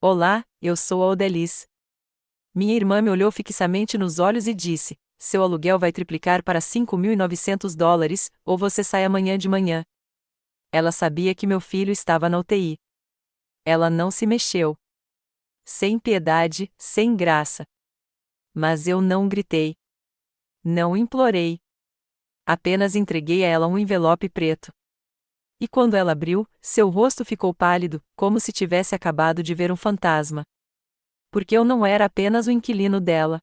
Olá, eu sou a Odelis. Minha irmã me olhou fixamente nos olhos e disse: seu aluguel vai triplicar para $5.900, ou você sai amanhã de manhã. Ela sabia que meu filho estava na UTI. Ela não se mexeu. Sem piedade, sem graça. Mas eu não gritei. Não implorei. Apenas entreguei a ela um envelope preto. E quando ela abriu, seu rosto ficou pálido, como se tivesse acabado de ver um fantasma. Porque eu não era apenas o inquilino dela.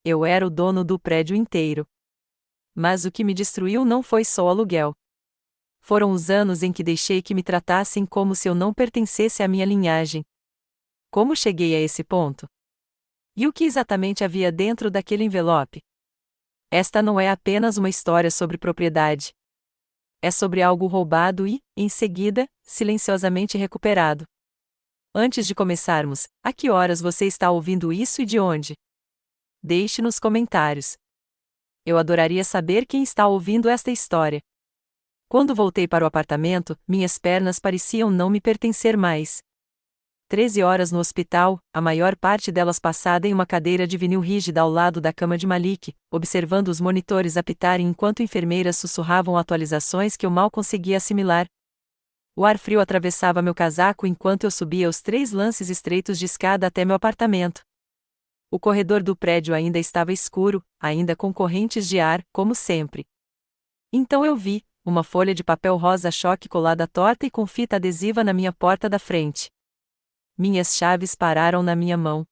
Eu era o dono do prédio inteiro. Mas o que me destruiu não foi só o aluguel. Foram os anos em que deixei que me tratassem como se eu não pertencesse à minha linhagem. Como cheguei a esse ponto? E o que exatamente havia dentro daquele envelope? Esta não é apenas uma história sobre propriedade. É sobre algo roubado e, em seguida, silenciosamente recuperado. Antes de começarmos, a que horas você está ouvindo isso e de onde? Deixe nos comentários. Eu adoraria saber quem está ouvindo esta história. Quando voltei para o apartamento, minhas pernas pareciam não me pertencer mais. 13 horas no hospital, a maior parte delas passada em uma cadeira de vinil rígida ao lado da cama de Malik, observando os monitores apitarem enquanto enfermeiras sussurravam atualizações que eu mal conseguia assimilar. O ar frio atravessava meu casaco enquanto eu subia os 3 lances estreitos de escada até meu apartamento. O corredor do prédio ainda estava escuro, ainda com correntes de ar, como sempre. Então eu vi uma folha de papel rosa-choque colada torta e com fita adesiva na minha porta da frente. Minhas chaves pararam na minha mão.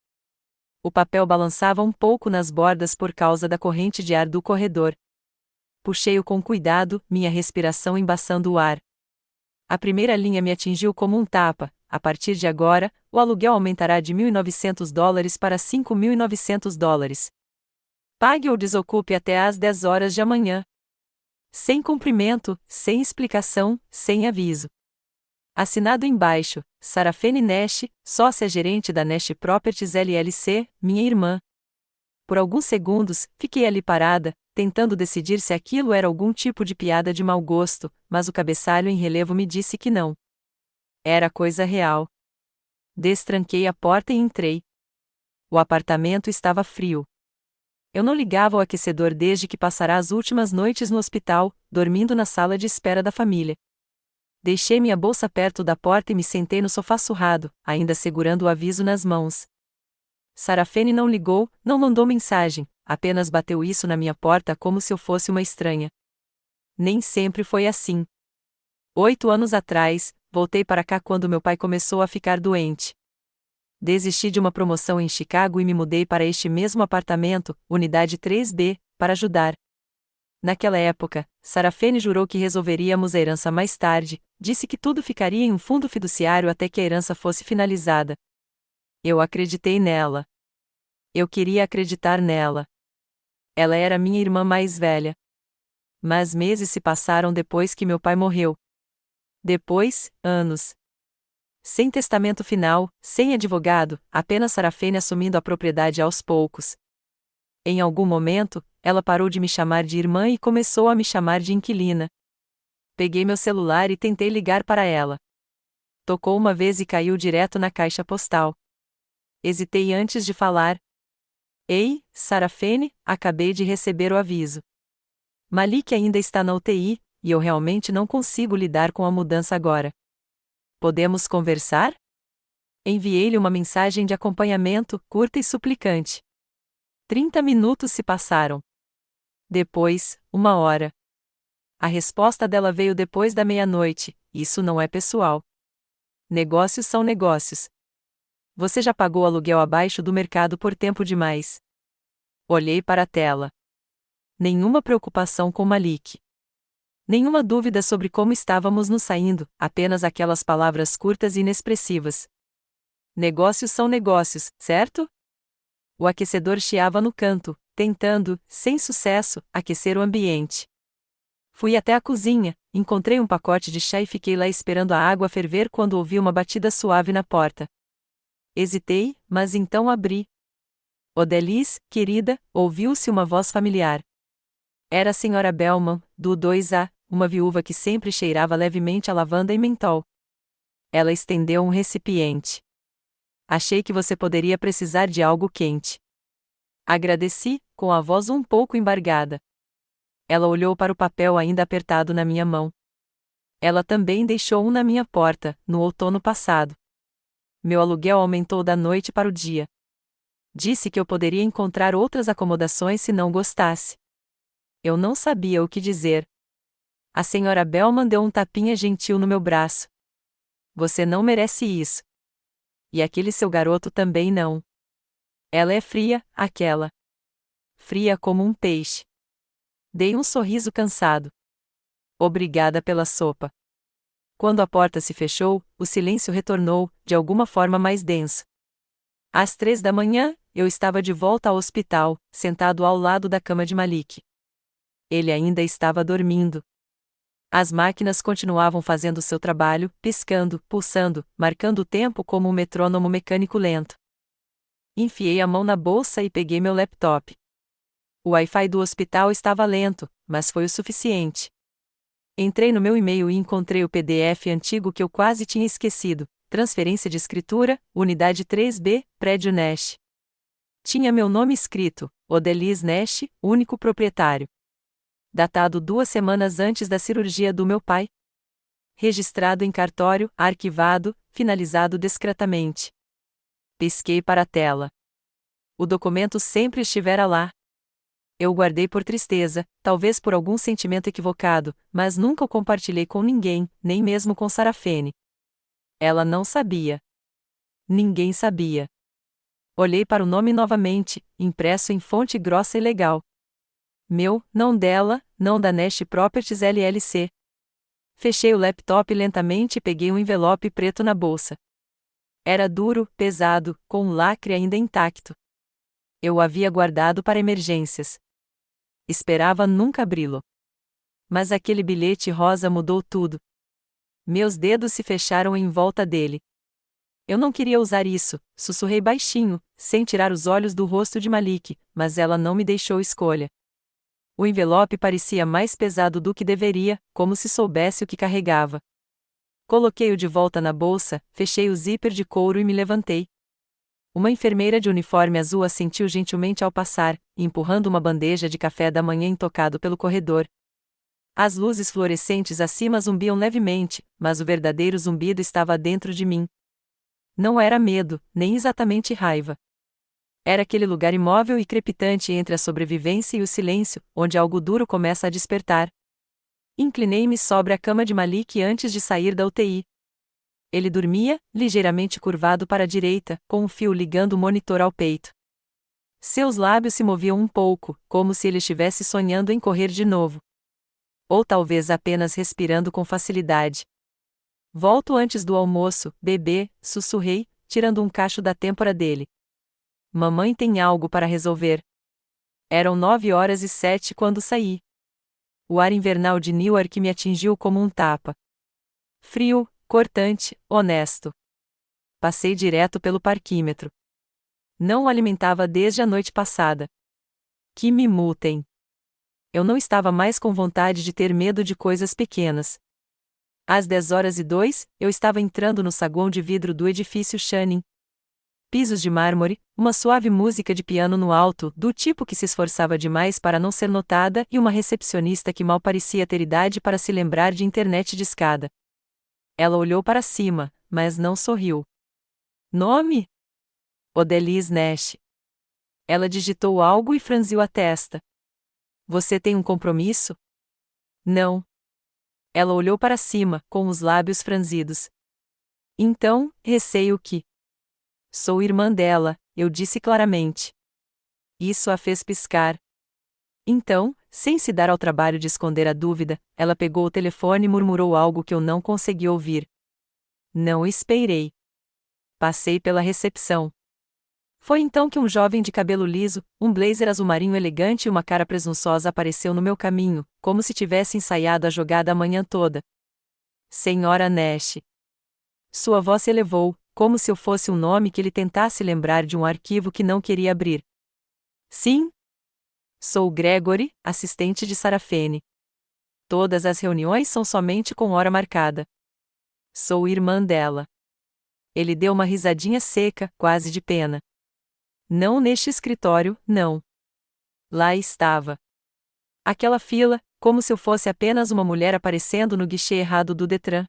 O papel balançava um pouco nas bordas por causa da corrente de ar do corredor. Puxei-o com cuidado, minha respiração embaçando o ar. A primeira linha me atingiu como um tapa. A partir de agora, o aluguel aumentará de $1.900 para $5.900. Pague ou desocupe até às 10 horas de amanhã. Sem cumprimento, sem explicação, sem aviso. Assinado embaixo, Sarafene Nash, sócia-gerente da Nash Properties LLC, minha irmã. Por alguns segundos, fiquei ali parada, tentando decidir se aquilo era algum tipo de piada de mau gosto, mas o cabeçalho em relevo me disse que não. Era coisa real. Destranquei a porta e entrei. O apartamento estava frio. Eu não ligava o aquecedor desde que passara as últimas noites no hospital, dormindo na sala de espera da família. Deixei minha bolsa perto da porta e me sentei no sofá surrado, ainda segurando o aviso nas mãos. Sarafene não ligou, não mandou mensagem, apenas bateu isso na minha porta como se eu fosse uma estranha. Nem sempre foi assim. 8 anos atrás, voltei para cá quando meu pai começou a ficar doente. Desisti de uma promoção em Chicago e me mudei para este mesmo apartamento, unidade 3B, para ajudar. Naquela época, Sarafene jurou que resolveríamos a herança mais tarde, disse que tudo ficaria em um fundo fiduciário até que a herança fosse finalizada. Eu acreditei nela. Eu queria acreditar nela. Ela era minha irmã mais velha. Mas meses se passaram depois que meu pai morreu. Depois, anos. Sem testamento final, sem advogado, apenas Sarafene assumindo a propriedade aos poucos. Em algum momento, ela parou de me chamar de irmã e começou a me chamar de inquilina. Peguei meu celular e tentei ligar para ela. Tocou uma vez e caiu direto na caixa postal. Hesitei antes de falar. Ei, Sarafene, acabei de receber o aviso. Malik ainda está na UTI, e eu realmente não consigo lidar com a mudança agora. Podemos conversar? Enviei-lhe uma mensagem de acompanhamento, curta e suplicante. 30 minutos se passaram. Depois, 1 hora. A resposta dela veio depois da meia-noite: isso não é pessoal. Negócios são negócios. Você já pagou aluguel abaixo do mercado por tempo demais. Olhei para a tela. Nenhuma preocupação com Malik. Nenhuma dúvida sobre como estávamos nos saindo, apenas aquelas palavras curtas e inexpressivas. Negócios são negócios, certo? O aquecedor chiava no canto, tentando, sem sucesso, aquecer o ambiente. Fui até a cozinha, encontrei um pacote de chá e fiquei lá esperando a água ferver quando ouvi uma batida suave na porta. Hesitei, mas então abri. Odelis, querida, ouviu-se uma voz familiar. Era a senhora Bellman, do 2A, uma viúva que sempre cheirava levemente a lavanda e mentol. Ela estendeu um recipiente. Achei que você poderia precisar de algo quente. Agradeci, com a voz um pouco embargada. Ela olhou para o papel ainda apertado na minha mão. Ela também deixou um na minha porta, no outono passado. Meu aluguel aumentou da noite para o dia. Disse que eu poderia encontrar outras acomodações se não gostasse. Eu não sabia o que dizer. A senhora Bellman deu um tapinha gentil no meu braço. Você não merece isso. E aquele seu garoto também não. Ela é fria, aquela. Fria como um peixe. Dei um sorriso cansado. Obrigada pela sopa. Quando a porta se fechou, o silêncio retornou, de alguma forma mais denso. Às 3 da manhã, eu estava de volta ao hospital, sentado ao lado da cama de Malik. Ele ainda estava dormindo. As máquinas continuavam fazendo seu trabalho, piscando, pulsando, marcando o tempo como um metrônomo mecânico lento. Enfiei a mão na bolsa e peguei meu laptop. O Wi-Fi do hospital estava lento, mas foi o suficiente. Entrei no meu e-mail e encontrei o PDF antigo que eu quase tinha esquecido. Transferência de escritura, Unidade 3B, Prédio Nash. Tinha meu nome escrito, Odalis Nash, único proprietário. Datado 2 semanas antes da cirurgia do meu pai. Registrado em cartório, arquivado, finalizado discretamente. Pisquei para a tela. O documento sempre estivera lá. Eu guardei por tristeza, talvez por algum sentimento equivocado, mas nunca o compartilhei com ninguém, nem mesmo com Sarafene. Ela não sabia. Ninguém sabia. Olhei para o nome novamente, impresso em fonte grossa e legal. Meu, não dela, não da Nash Properties LLC. Fechei o laptop lentamente e peguei um envelope preto na bolsa. Era duro, pesado, com um lacre ainda intacto. Eu o havia guardado para emergências. Esperava nunca abri-lo. Mas aquele bilhete rosa mudou tudo. Meus dedos se fecharam em volta dele. Eu não queria usar isso, sussurrei baixinho, sem tirar os olhos do rosto de Malik, mas ela não me deixou escolha. O envelope parecia mais pesado do que deveria, como se soubesse o que carregava. Coloquei-o de volta na bolsa, fechei o zíper de couro e me levantei. Uma enfermeira de uniforme azul assentiu gentilmente ao passar, empurrando uma bandeja de café da manhã intocado pelo corredor. As luzes fluorescentes acima zumbiam levemente, mas o verdadeiro zumbido estava dentro de mim. Não era medo, nem exatamente raiva. Era aquele lugar imóvel e crepitante entre a sobrevivência e o silêncio, onde algo duro começa a despertar. Inclinei-me sobre a cama de Malik antes de sair da UTI. Ele dormia, ligeiramente curvado para a direita, com um fio ligando o monitor ao peito. Seus lábios se moviam um pouco, como se ele estivesse sonhando em correr de novo. Ou talvez apenas respirando com facilidade. Volto antes do almoço, bebê, sussurrei, tirando um cacho da têmpora dele. Mamãe tem algo para resolver. Eram 9h07 quando saí. O ar invernal de Newark me atingiu como um tapa. Frio, cortante, honesto. Passei direto pelo parquímetro. Não o alimentava desde a noite passada. Que me multem. Eu não estava mais com vontade de ter medo de coisas pequenas. Às 10h02, eu estava entrando no saguão de vidro do edifício Channing. Pisos de mármore, uma suave música de piano no alto, do tipo que se esforçava demais para não ser notada, e uma recepcionista que mal parecia ter idade para se lembrar de internet discada. Ela olhou para cima, mas não sorriu. Nome? Odalis Nash. Ela digitou algo e franziu a testa. Você tem um compromisso? Não. Ela olhou para cima, com os lábios franzidos. Então, receio que... Sou irmã dela, eu disse claramente. Isso a fez piscar. Então, sem se dar ao trabalho de esconder a dúvida, ela pegou o telefone e murmurou algo que eu não consegui ouvir. Não esperei. Passei pela recepção. Foi então que um jovem de cabelo liso, um blazer azul marinho elegante e uma cara presunçosa apareceu no meu caminho, como se tivesse ensaiado a jogada a manhã toda. Senhora Nash. Sua voz se elevou, como se eu fosse um nome que ele tentasse lembrar de um arquivo que não queria abrir. Sim? Sou Gregory, assistente de Sarafene. Todas as reuniões são somente com hora marcada. Sou irmã dela. Ele deu uma risadinha seca, quase de pena. Não neste escritório, não. Lá estava. Aquela fila, como se eu fosse apenas uma mulher aparecendo no guichê errado do Detran.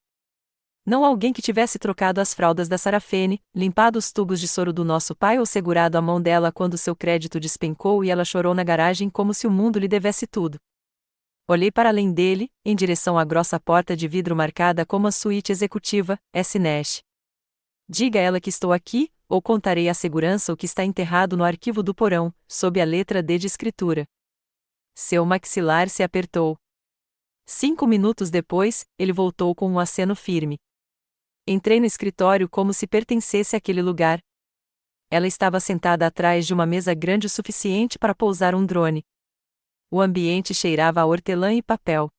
Não alguém que tivesse trocado as fraldas da Sarafene, limpado os tubos de soro do nosso pai ou segurado a mão dela quando seu crédito despencou e ela chorou na garagem como se o mundo lhe devesse tudo. Olhei para além dele, em direção à grossa porta de vidro marcada como a suíte executiva, S. Nash. Diga a ela que estou aqui, ou contarei à segurança o que está enterrado no arquivo do porão, sob a letra D de escritura. Seu maxilar se apertou. 5 minutos depois, ele voltou com um aceno firme. Entrei no escritório como se pertencesse àquele lugar. Ela estava sentada atrás de uma mesa grande o suficiente para pousar um drone. O ambiente cheirava a hortelã e papel.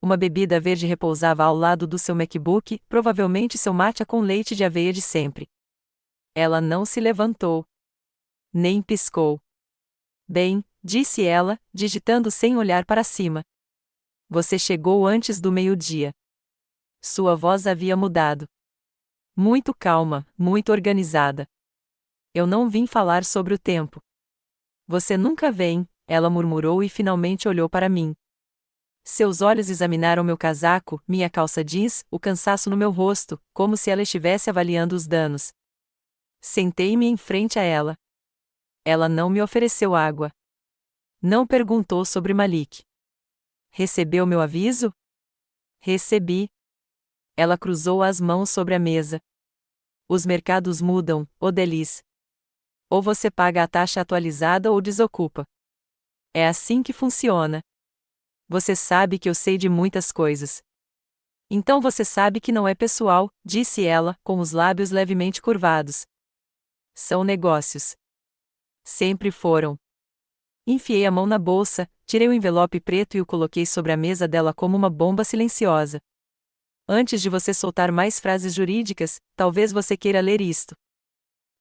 Uma bebida verde repousava ao lado do seu MacBook, provavelmente seu matcha com leite de aveia de sempre. Ela não se levantou. Nem piscou. Bem, disse ela, digitando sem olhar para cima. Você chegou antes do meio-dia. Sua voz havia mudado. Muito calma, muito organizada. Eu não vim falar sobre o tempo. Você nunca vem, ela murmurou e finalmente olhou para mim. Seus olhos examinaram meu casaco, minha calça jeans, o cansaço no meu rosto, como se ela estivesse avaliando os danos. Sentei-me em frente a ela. Ela não me ofereceu água. Não perguntou sobre Malik. Recebeu meu aviso? Recebi. Ela cruzou as mãos sobre a mesa. Os mercados mudam, Odelis. Ou você paga a taxa atualizada ou desocupa. É assim que funciona. Você sabe que eu sei de muitas coisas. Então você sabe que não é pessoal, disse ela, com os lábios levemente curvados. São negócios. Sempre foram. Enfiei a mão na bolsa, tirei o envelope preto e o coloquei sobre a mesa dela como uma bomba silenciosa. Antes de você soltar mais frases jurídicas, talvez você queira ler isto.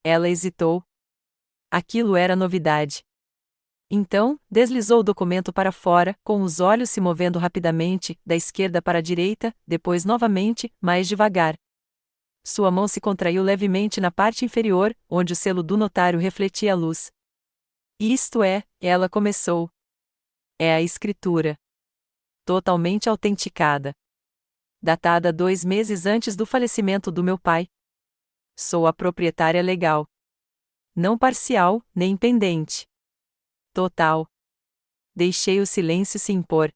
Ela hesitou. Aquilo era novidade. Então, deslizou o documento para fora, com os olhos se movendo rapidamente, da esquerda para a direita, depois novamente, mais devagar. Sua mão se contraiu levemente na parte inferior, onde o selo do notário refletia a luz. Isto é, ela começou. É a escritura. Totalmente autenticada. Datada 2 meses antes do falecimento do meu pai. Sou a proprietária legal. Não parcial, nem pendente. Total. Deixei o silêncio se impor.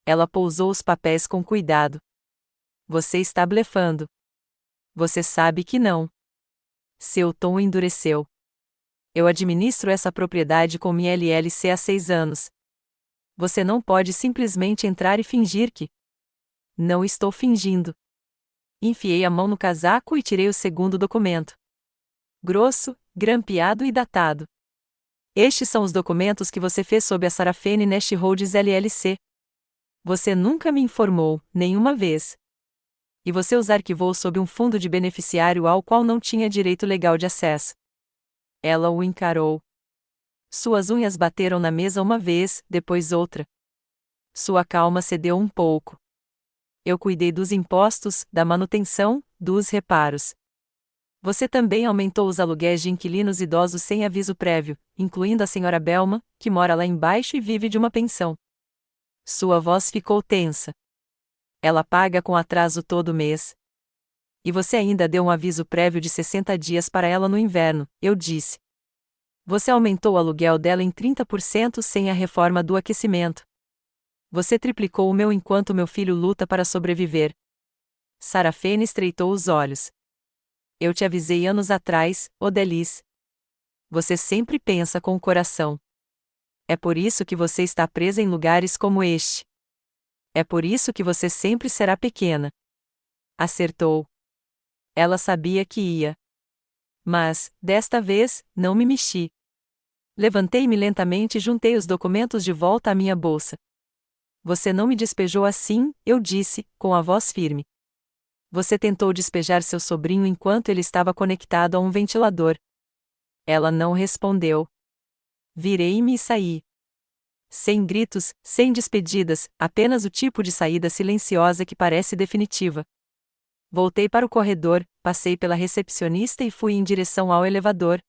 Ela pousou os papéis com cuidado. Você está blefando. Você sabe que não. Seu tom endureceu. Eu administro essa propriedade com minha LLC há 6 anos. Você não pode simplesmente entrar e fingir que. Não estou fingindo. Enfiei a mão no casaco e tirei o segundo documento. Grosso, grampeado e datado. Estes são os documentos que você fez sob a Sarafene Nash Holdings LLC. Você nunca me informou, nenhuma vez. E você os arquivou sob um fundo de beneficiário ao qual não tinha direito legal de acesso. Ela o encarou. Suas unhas bateram na mesa uma vez, depois outra. Sua calma cedeu um pouco. Eu cuidei dos impostos, da manutenção, dos reparos. Você também aumentou os aluguéis de inquilinos idosos sem aviso prévio, incluindo a senhora Belma, que mora lá embaixo e vive de uma pensão. Sua voz ficou tensa. Ela paga com atraso todo mês. E você ainda deu um aviso prévio de 60 dias para ela no inverno, eu disse. Você aumentou o aluguel dela em 30% sem a reforma do aquecimento. Você triplicou o meu enquanto meu filho luta para sobreviver. Sarafene estreitou os olhos. Eu te avisei anos atrás, Odelis. Você sempre pensa com o coração. É por isso que você está presa em lugares como este. É por isso que você sempre será pequena. Acertou. Ela sabia que ia. Mas, desta vez, não me mexi. Levantei-me lentamente e juntei os documentos de volta à minha bolsa. Você não me despejou assim, eu disse, com a voz firme. Você tentou despejar seu sobrinho enquanto ele estava conectado a um ventilador. Ela não respondeu. Virei-me e saí. Sem gritos, sem despedidas, apenas o tipo de saída silenciosa que parece definitiva. Voltei para o corredor, passei pela recepcionista e fui em direção ao elevador.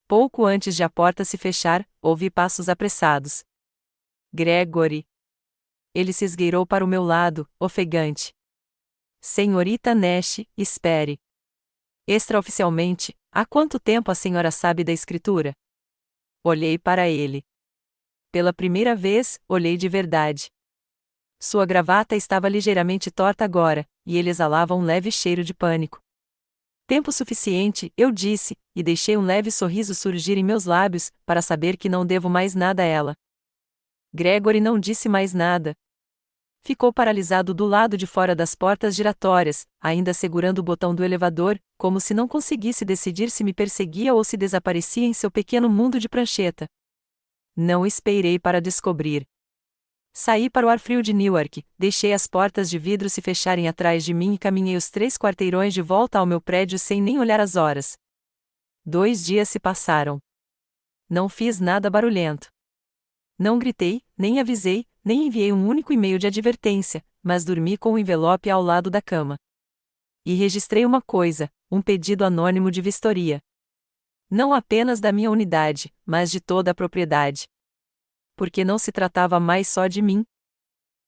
Pouco antes de a porta se fechar, ouvi passos apressados. Gregory. Ele se esgueirou para o meu lado, ofegante. Senhorita Nash, espere. Extraoficialmente, há quanto tempo a senhora sabe da escritura? Olhei para ele. Pela primeira vez, olhei de verdade. Sua gravata estava ligeiramente torta agora, e ele exalava um leve cheiro de pânico. Tempo suficiente, eu disse, e deixei um leve sorriso surgir em meus lábios, para saber que não devo mais nada a ela. Gregory não disse mais nada. Ficou paralisado do lado de fora das portas giratórias, ainda segurando o botão do elevador, como se não conseguisse decidir se me perseguia ou se desaparecia em seu pequeno mundo de prancheta. Não esperei para descobrir. Saí para o ar frio de Newark, deixei as portas de vidro se fecharem atrás de mim e caminhei os 3 quarteirões de volta ao meu prédio sem nem olhar as horas. 2 dias se passaram. Não fiz nada barulhento. Não gritei, nem avisei, nem enviei um único e-mail de advertência, mas dormi com o envelope ao lado da cama. E registrei uma coisa, um pedido anônimo de vistoria. Não apenas da minha unidade, mas de toda a propriedade. Porque não se tratava mais só de mim.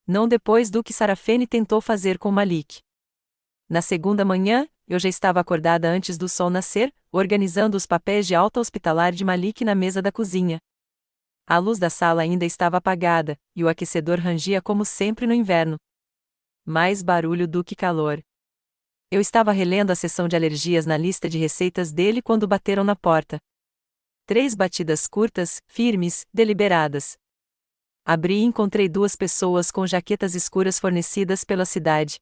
Não depois do que Sarafene tentou fazer com Malik. Na segunda manhã, eu já estava acordada antes do sol nascer, organizando os papéis de alta hospitalar de Malik na mesa da cozinha. A luz da sala ainda estava apagada, e o aquecedor rangia como sempre no inverno. Mais barulho do que calor. Eu estava relendo a seção de alergias na lista de receitas dele quando bateram na porta. 3 batidas curtas, firmes, deliberadas. Abri e encontrei 2 pessoas com jaquetas escuras fornecidas pela cidade.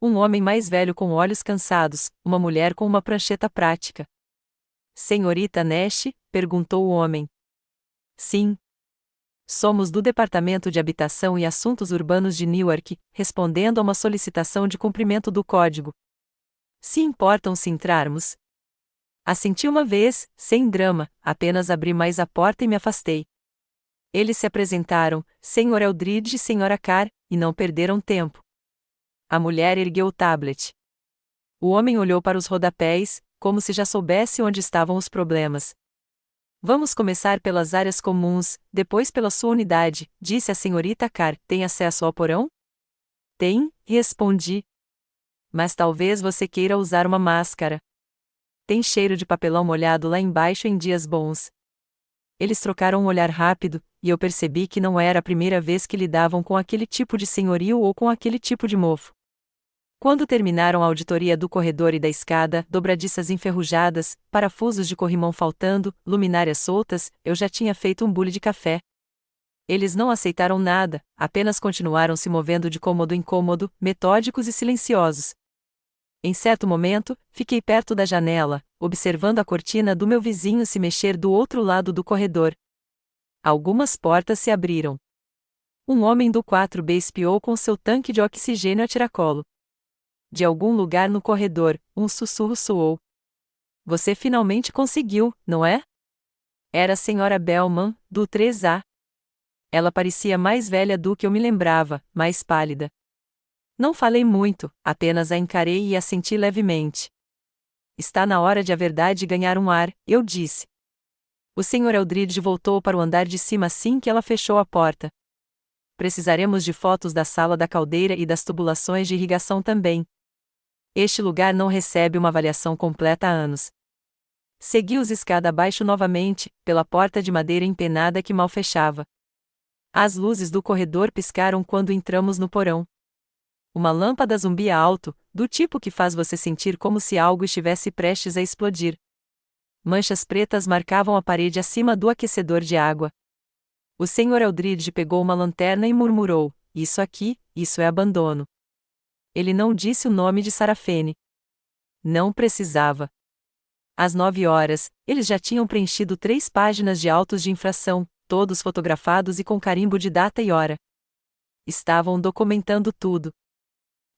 Um homem mais velho com olhos cansados, uma mulher com uma prancheta prática. Senhorita Nash? Perguntou o homem. Sim. Somos do Departamento de Habitação e Assuntos Urbanos de Newark, respondendo a uma solicitação de cumprimento do código. Se importam se entrarmos? Assenti uma vez, sem drama, apenas abri mais a porta e me afastei. Eles se apresentaram, Sr. Eldridge e Sra. Carr, e não perderam tempo. A mulher ergueu o tablet. O homem olhou para os rodapés, como se já soubesse onde estavam os problemas. Vamos começar pelas áreas comuns, depois pela sua unidade, disse a senhorita Carr. Tem acesso ao porão? Tem, respondi. Mas talvez você queira usar uma máscara. Tem cheiro de papelão molhado lá embaixo em dias bons. Eles trocaram um olhar rápido, e eu percebi que não era a primeira vez que lidavam com aquele tipo de senhorio ou com aquele tipo de mofo. Quando terminaram a auditoria do corredor e da escada, dobradiças enferrujadas, parafusos de corrimão faltando, luminárias soltas, eu já tinha feito um bule de café. Eles não aceitaram nada, apenas continuaram se movendo de cômodo em cômodo, metódicos e silenciosos. Em certo momento, fiquei perto da janela, observando a cortina do meu vizinho se mexer do outro lado do corredor. Algumas portas se abriram. Um homem do 4B espiou com seu tanque de oxigênio a tiracolo. De algum lugar no corredor, um sussurro soou. Você finalmente conseguiu, não é? Era a senhora Bellman, do 3A. Ela parecia mais velha do que eu me lembrava, mais pálida. Não falei muito, apenas a encarei e assenti levemente. Está na hora de a verdade ganhar um ar, eu disse. O Sr. Eldridge voltou para o andar de cima assim que ela fechou a porta. Precisaremos de fotos da sala da caldeira e das tubulações de irrigação também. Este lugar não recebe uma avaliação completa há anos. Segui-os escada abaixo novamente, pela porta de madeira empenada que mal fechava. As luzes do corredor piscaram quando entramos no porão. Uma lâmpada zumbia alto, do tipo que faz você sentir como se algo estivesse prestes a explodir. Manchas pretas marcavam a parede acima do aquecedor de água. O Sr. Eldridge pegou uma lanterna e murmurou: isso aqui, isso é abandono. Ele não disse o nome de Sarafene. Não precisava. Às 9 horas, eles já tinham preenchido 3 páginas de autos de infração, todos fotografados e com carimbo de data e hora. Estavam documentando tudo.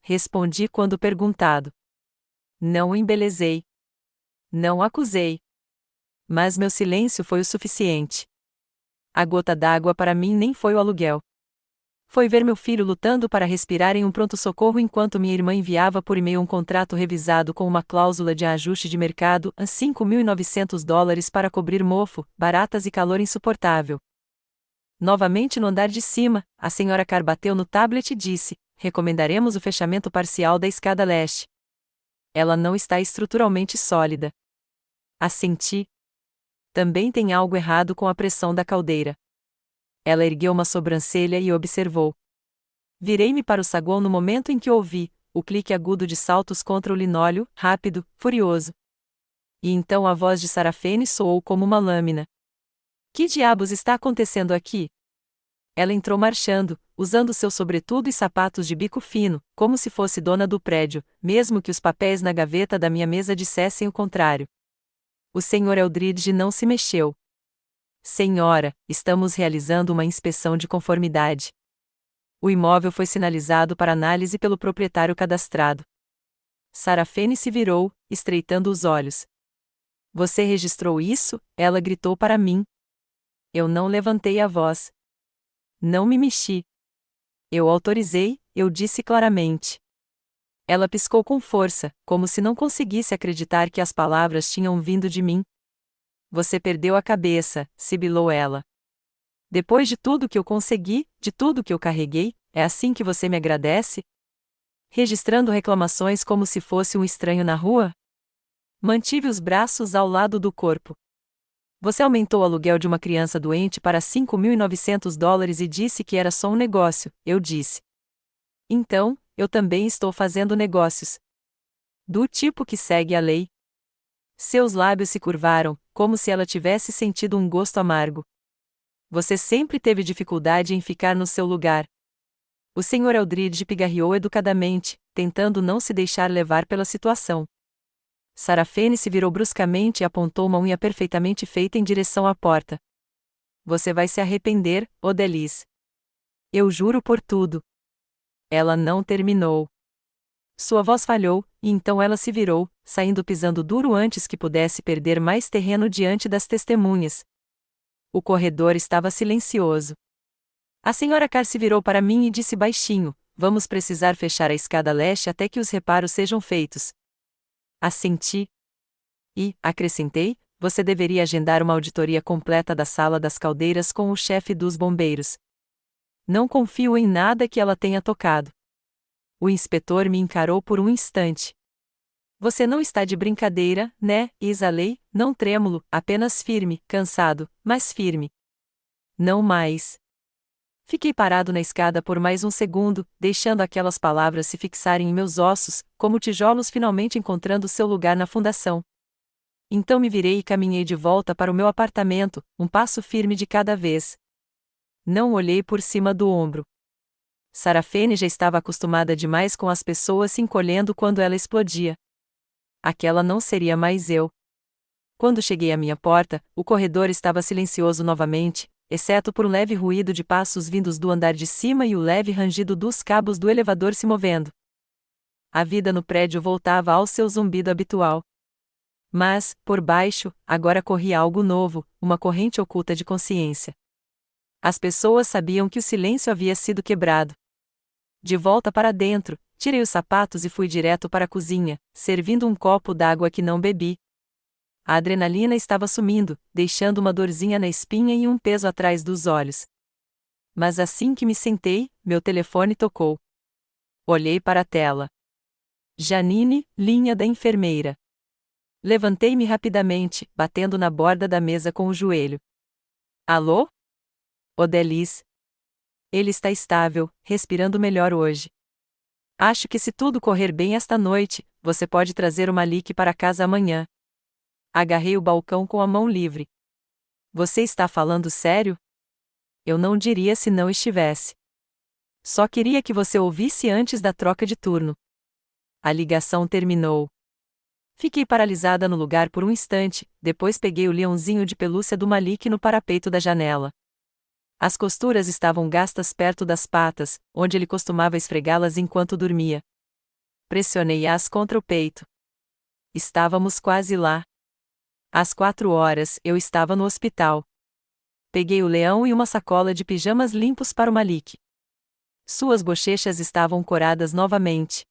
Respondi quando perguntado. Não embelezei. Não acusei. Mas meu silêncio foi o suficiente. A gota d'água para mim nem foi o aluguel. Foi ver meu filho lutando para respirar em um pronto-socorro enquanto minha irmã enviava por e-mail um contrato revisado com uma cláusula de ajuste de mercado a $5.900 para cobrir mofo, baratas e calor insuportável. Novamente no andar de cima, a senhora Carr bateu no tablet e disse: recomendaremos o fechamento parcial da escada leste. Ela não está estruturalmente sólida. Assenti. Também tem algo errado com a pressão da caldeira. Ela ergueu uma sobrancelha e observou. Virei-me para o saguão no momento em que ouvi o clique agudo de saltos contra o linóleo, rápido, furioso. E então a voz de Sarafene soou como uma lâmina. Que diabos está acontecendo aqui? Ela entrou marchando, usando seu sobretudo e sapatos de bico fino, como se fosse dona do prédio, mesmo que os papéis na gaveta da minha mesa dissessem o contrário. O Sr. Eldridge não se mexeu. Senhora, estamos realizando uma inspeção de conformidade. O imóvel foi sinalizado para análise pelo proprietário cadastrado. Sarafene se virou, estreitando os olhos. Você registrou isso? Ela gritou para mim. Eu não levantei a voz. Não me mexi. Eu autorizei, eu disse claramente. Ela piscou com força, como se não conseguisse acreditar que as palavras tinham vindo de mim. Você perdeu a cabeça, sibilou ela. Depois de tudo que eu consegui, de tudo que eu carreguei, é assim que você me agradece? Registrando reclamações como se fosse um estranho na rua? Mantive os braços ao lado do corpo. Você aumentou o aluguel de uma criança doente para $5.900 e disse que era só um negócio, eu disse. Então, eu também estou fazendo negócios. Do tipo que segue a lei. Seus lábios se curvaram, como se ela tivesse sentido um gosto amargo. Você sempre teve dificuldade em ficar no seu lugar. O Sr. Eldridge pigarreou educadamente, tentando não se deixar levar pela situação. Sarafene se virou bruscamente e apontou uma unha perfeitamente feita em direção à porta. Você vai se arrepender, Odelis. Eu juro por tudo. Ela não terminou. Sua voz falhou, e então ela se virou, saindo pisando duro antes que pudesse perder mais terreno diante das testemunhas. O corredor estava silencioso. A senhora Carr se virou para mim e disse baixinho: vamos precisar fechar a escada leste até que os reparos sejam feitos. Assenti. E, acrescentei, você deveria agendar uma auditoria completa da sala das caldeiras com o chefe dos bombeiros. Não confio em nada que ela tenha tocado. O inspetor me encarou por um instante. Você não está de brincadeira, né? Exalei, não trêmulo, apenas firme, cansado, mas firme. Não mais. Fiquei parado na escada por mais um segundo, deixando aquelas palavras se fixarem em meus ossos, como tijolos finalmente encontrando seu lugar na fundação. Então me virei e caminhei de volta para o meu apartamento, um passo firme de cada vez. Não olhei por cima do ombro. Sarafene já estava acostumada demais com as pessoas se encolhendo quando ela explodia. Aquela não seria mais eu. Quando cheguei à minha porta, o corredor estava silencioso novamente, exceto por um leve ruído de passos vindos do andar de cima e o leve rangido dos cabos do elevador se movendo. A vida no prédio voltava ao seu zumbido habitual. Mas, por baixo, agora corria algo novo, uma corrente oculta de consciência. As pessoas sabiam que o silêncio havia sido quebrado. De volta para dentro, tirei os sapatos e fui direto para a cozinha, servindo um copo d'água que não bebi. A adrenalina estava sumindo, deixando uma dorzinha na espinha e um peso atrás dos olhos. Mas assim que me sentei, meu telefone tocou. Olhei para a tela. Janine, linha da enfermeira. Levantei-me rapidamente, batendo na borda da mesa com o joelho. Alô? Odelis. Ele está estável, respirando melhor hoje. Acho que se tudo correr bem esta noite, você pode trazer o Malik para casa amanhã. Agarrei o balcão com a mão livre. Você está falando sério? Eu não diria se não estivesse. Só queria que você ouvisse antes da troca de turno. A ligação terminou. Fiquei paralisada no lugar por um instante, depois peguei o leãozinho de pelúcia do Malik no parapeito da janela. As costuras estavam gastas perto das patas, onde ele costumava esfregá-las enquanto dormia. Pressionei-as contra o peito. Estávamos quase lá. Às 4 horas, eu estava no hospital. Peguei o leão e uma sacola de pijamas limpos para o Malik. Suas bochechas estavam coradas novamente.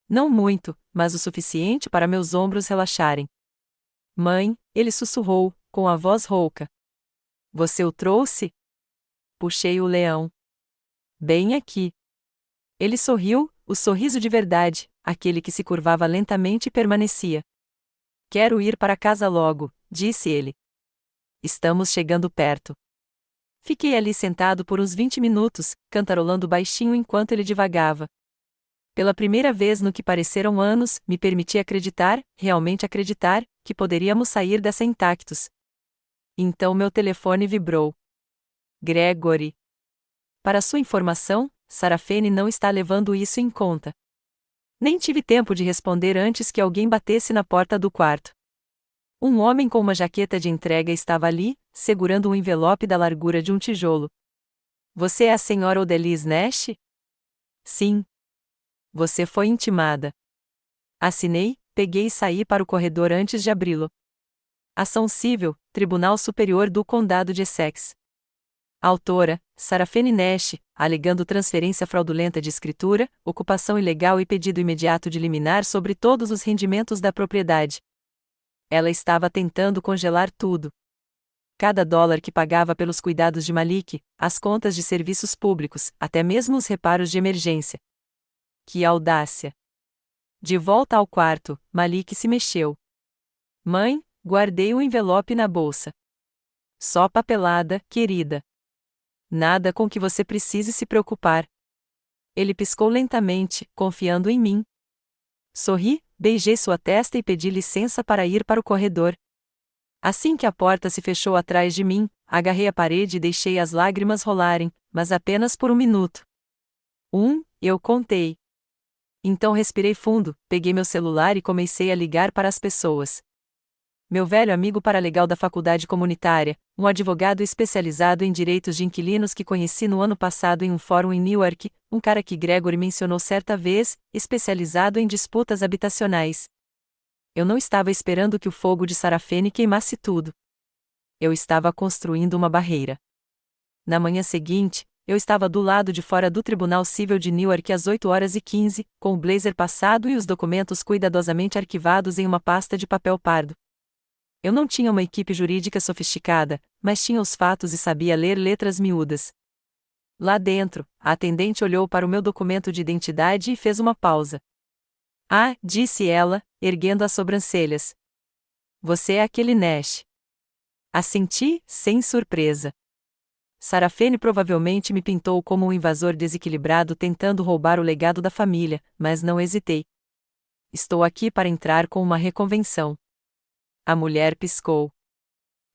Não muito, mas o suficiente para meus ombros relaxarem. Mãe, ele sussurrou, com a voz rouca. Você o trouxe? Puxei o leão. Bem aqui. Ele sorriu, o sorriso de verdade, aquele que se curvava lentamente e permanecia. Quero ir para casa logo, disse ele. Estamos chegando perto. Fiquei ali sentado por uns 20 minutos, cantarolando baixinho enquanto ele divagava. Pela primeira vez no que pareceram anos, me permiti acreditar, realmente acreditar, que poderíamos sair dessa intactos. Então meu telefone vibrou. Gregory. Para sua informação, Sarafene não está levando isso em conta. Nem tive tempo de responder antes que alguém batesse na porta do quarto. Um homem com uma jaqueta de entrega estava ali, segurando um envelope da largura de um tijolo. Você é a senhora Odelise Nash? Sim. Você foi intimada. Assinei, peguei e saí para o corredor antes de abri-lo. Ação civil, Tribunal Superior do Condado de Essex. Autora, Sarafene Nash, alegando transferência fraudulenta de escritura, ocupação ilegal e pedido imediato de liminar sobre todos os rendimentos da propriedade. Ela estava tentando congelar tudo. Cada dólar que pagava pelos cuidados de Malik, as contas de serviços públicos, até mesmo os reparos de emergência. Que audácia! De volta ao quarto, Malik se mexeu. Mãe, guardei o envelope na bolsa. Só papelada, querida. Nada com que você precise se preocupar. Ele piscou lentamente, confiando em mim. Sorri, beijei sua testa e pedi licença para ir para o corredor. Assim que a porta se fechou atrás de mim, agarrei a parede e deixei as lágrimas rolarem, mas apenas por um minuto. Eu contei. Então respirei fundo, peguei meu celular e comecei a ligar para as pessoas. Meu velho amigo paralegal da faculdade comunitária, um advogado especializado em direitos de inquilinos que conheci no ano passado em um fórum em Newark, um cara que Gregory mencionou certa vez, especializado em disputas habitacionais. Eu não estava esperando que o fogo de Sarafene queimasse tudo. Eu estava construindo uma barreira. Na manhã seguinte, eu estava do lado de fora do Tribunal Civil de Newark às 8h15, com o blazer passado e os documentos cuidadosamente arquivados em uma pasta de papel pardo. Eu não tinha uma equipe jurídica sofisticada, mas tinha os fatos e sabia ler letras miúdas. Lá dentro, a atendente olhou para o meu documento de identidade e fez uma pausa. Ah, disse ela, erguendo as sobrancelhas. Você é aquele Nash. Assenti, sem surpresa. Sarafene provavelmente me pintou como um invasor desequilibrado tentando roubar o legado da família, mas não hesitei. Estou aqui para entrar com uma reconvenção. A mulher piscou.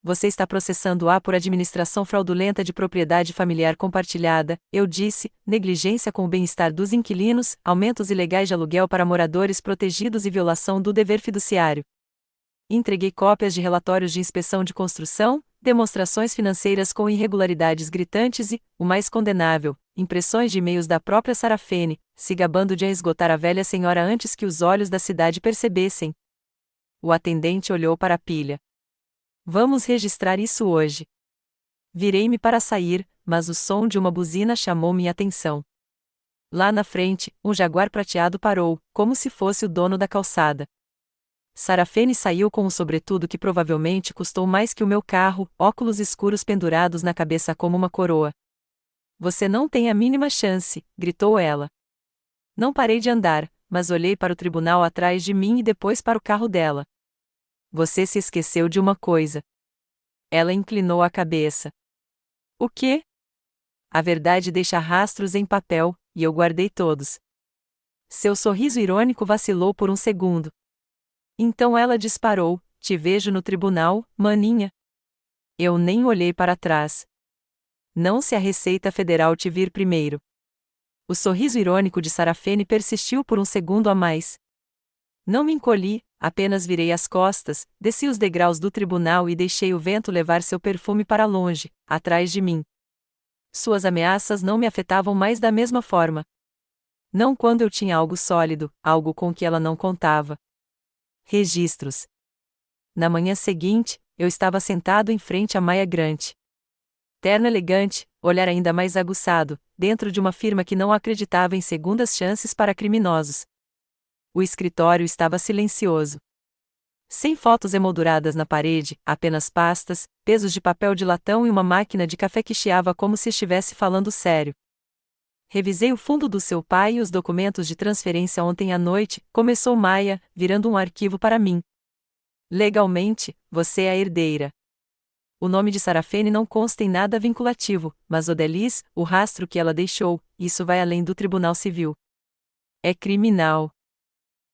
Você está processando A por administração fraudulenta de propriedade familiar compartilhada, eu disse, negligência com o bem-estar dos inquilinos, aumentos ilegais de aluguel para moradores protegidos e violação do dever fiduciário. Entreguei cópias de relatórios de inspeção de construção, demonstrações financeiras com irregularidades gritantes e, o mais condenável, impressões de e-mails da própria Sarafene, se gabando de esgotar a velha senhora antes que os olhos da cidade percebessem. O atendente olhou para a pilha. Vamos registrar isso hoje. Virei-me para sair, mas o som de uma buzina chamou minha atenção. Lá na frente, um jaguar prateado parou, como se fosse o dono da calçada. Sarafene saiu com um sobretudo que provavelmente custou mais que o meu carro, óculos escuros pendurados na cabeça como uma coroa. Você não tem a mínima chance, gritou ela. Não parei de andar, mas olhei para o tribunal atrás de mim e depois para o carro dela. Você se esqueceu de uma coisa. Ela inclinou a cabeça. O quê? A verdade deixa rastros em papel, e eu guardei todos. Seu sorriso irônico vacilou por um segundo. Então ela disparou, te vejo no tribunal, maninha. Eu nem olhei para trás. Não se a Receita Federal te vir primeiro. O sorriso irônico de Sarafene persistiu por um segundo a mais. Não me encolhi, apenas virei as costas, desci os degraus do tribunal e deixei o vento levar seu perfume para longe, atrás de mim. Suas ameaças não me afetavam mais da mesma forma. Não quando eu tinha algo sólido, algo com que ela não contava. Registros. Na manhã seguinte, eu estava sentado em frente a Maya Grant. Terno elegante, olhar ainda mais aguçado, dentro de uma firma que não acreditava em segundas chances para criminosos. O escritório estava silencioso. Sem fotos emolduradas na parede, apenas pastas, pesos de papel de latão e uma máquina de café que chiava como se estivesse falando sério. Revisei o fundo do seu pai e os documentos de transferência ontem à noite, começou Maia, virando um arquivo para mim. Legalmente, você é a herdeira. O nome de Sarafene não consta em nada vinculativo, mas Odelis, o rastro que ela deixou, isso vai além do Tribunal Civil. É criminal.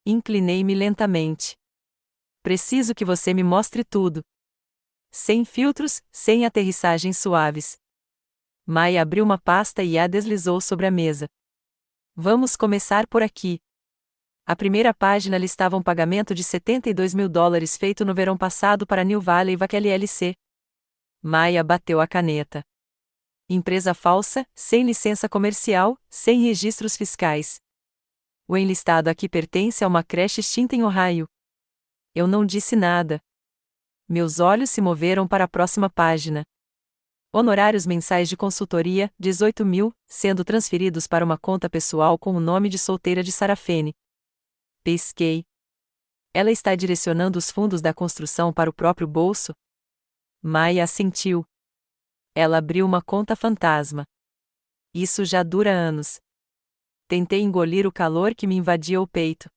Inclinei-me lentamente. Preciso que você me mostre tudo. Sem filtros, sem aterrissagens suaves. Maia abriu uma pasta e a deslizou sobre a mesa. Vamos começar por aqui. A primeira página listava um pagamento de $72.000 feito no verão passado para New Valley Vac LLC. Maia bateu a caneta. Empresa falsa, sem licença comercial, sem registros fiscais. O enlistado aqui pertence a uma creche extinta em Ohio. Eu não disse nada. Meus olhos se moveram para a próxima página. Honorários mensais de consultoria, 18.000, sendo transferidos para uma conta pessoal com o nome de solteira de Sarafene. Pesquei. Ela está direcionando os fundos da construção para o próprio bolso? Maia assentiu. Ela abriu uma conta fantasma. Isso já dura anos. Tentei engolir o calor que me invadia o peito.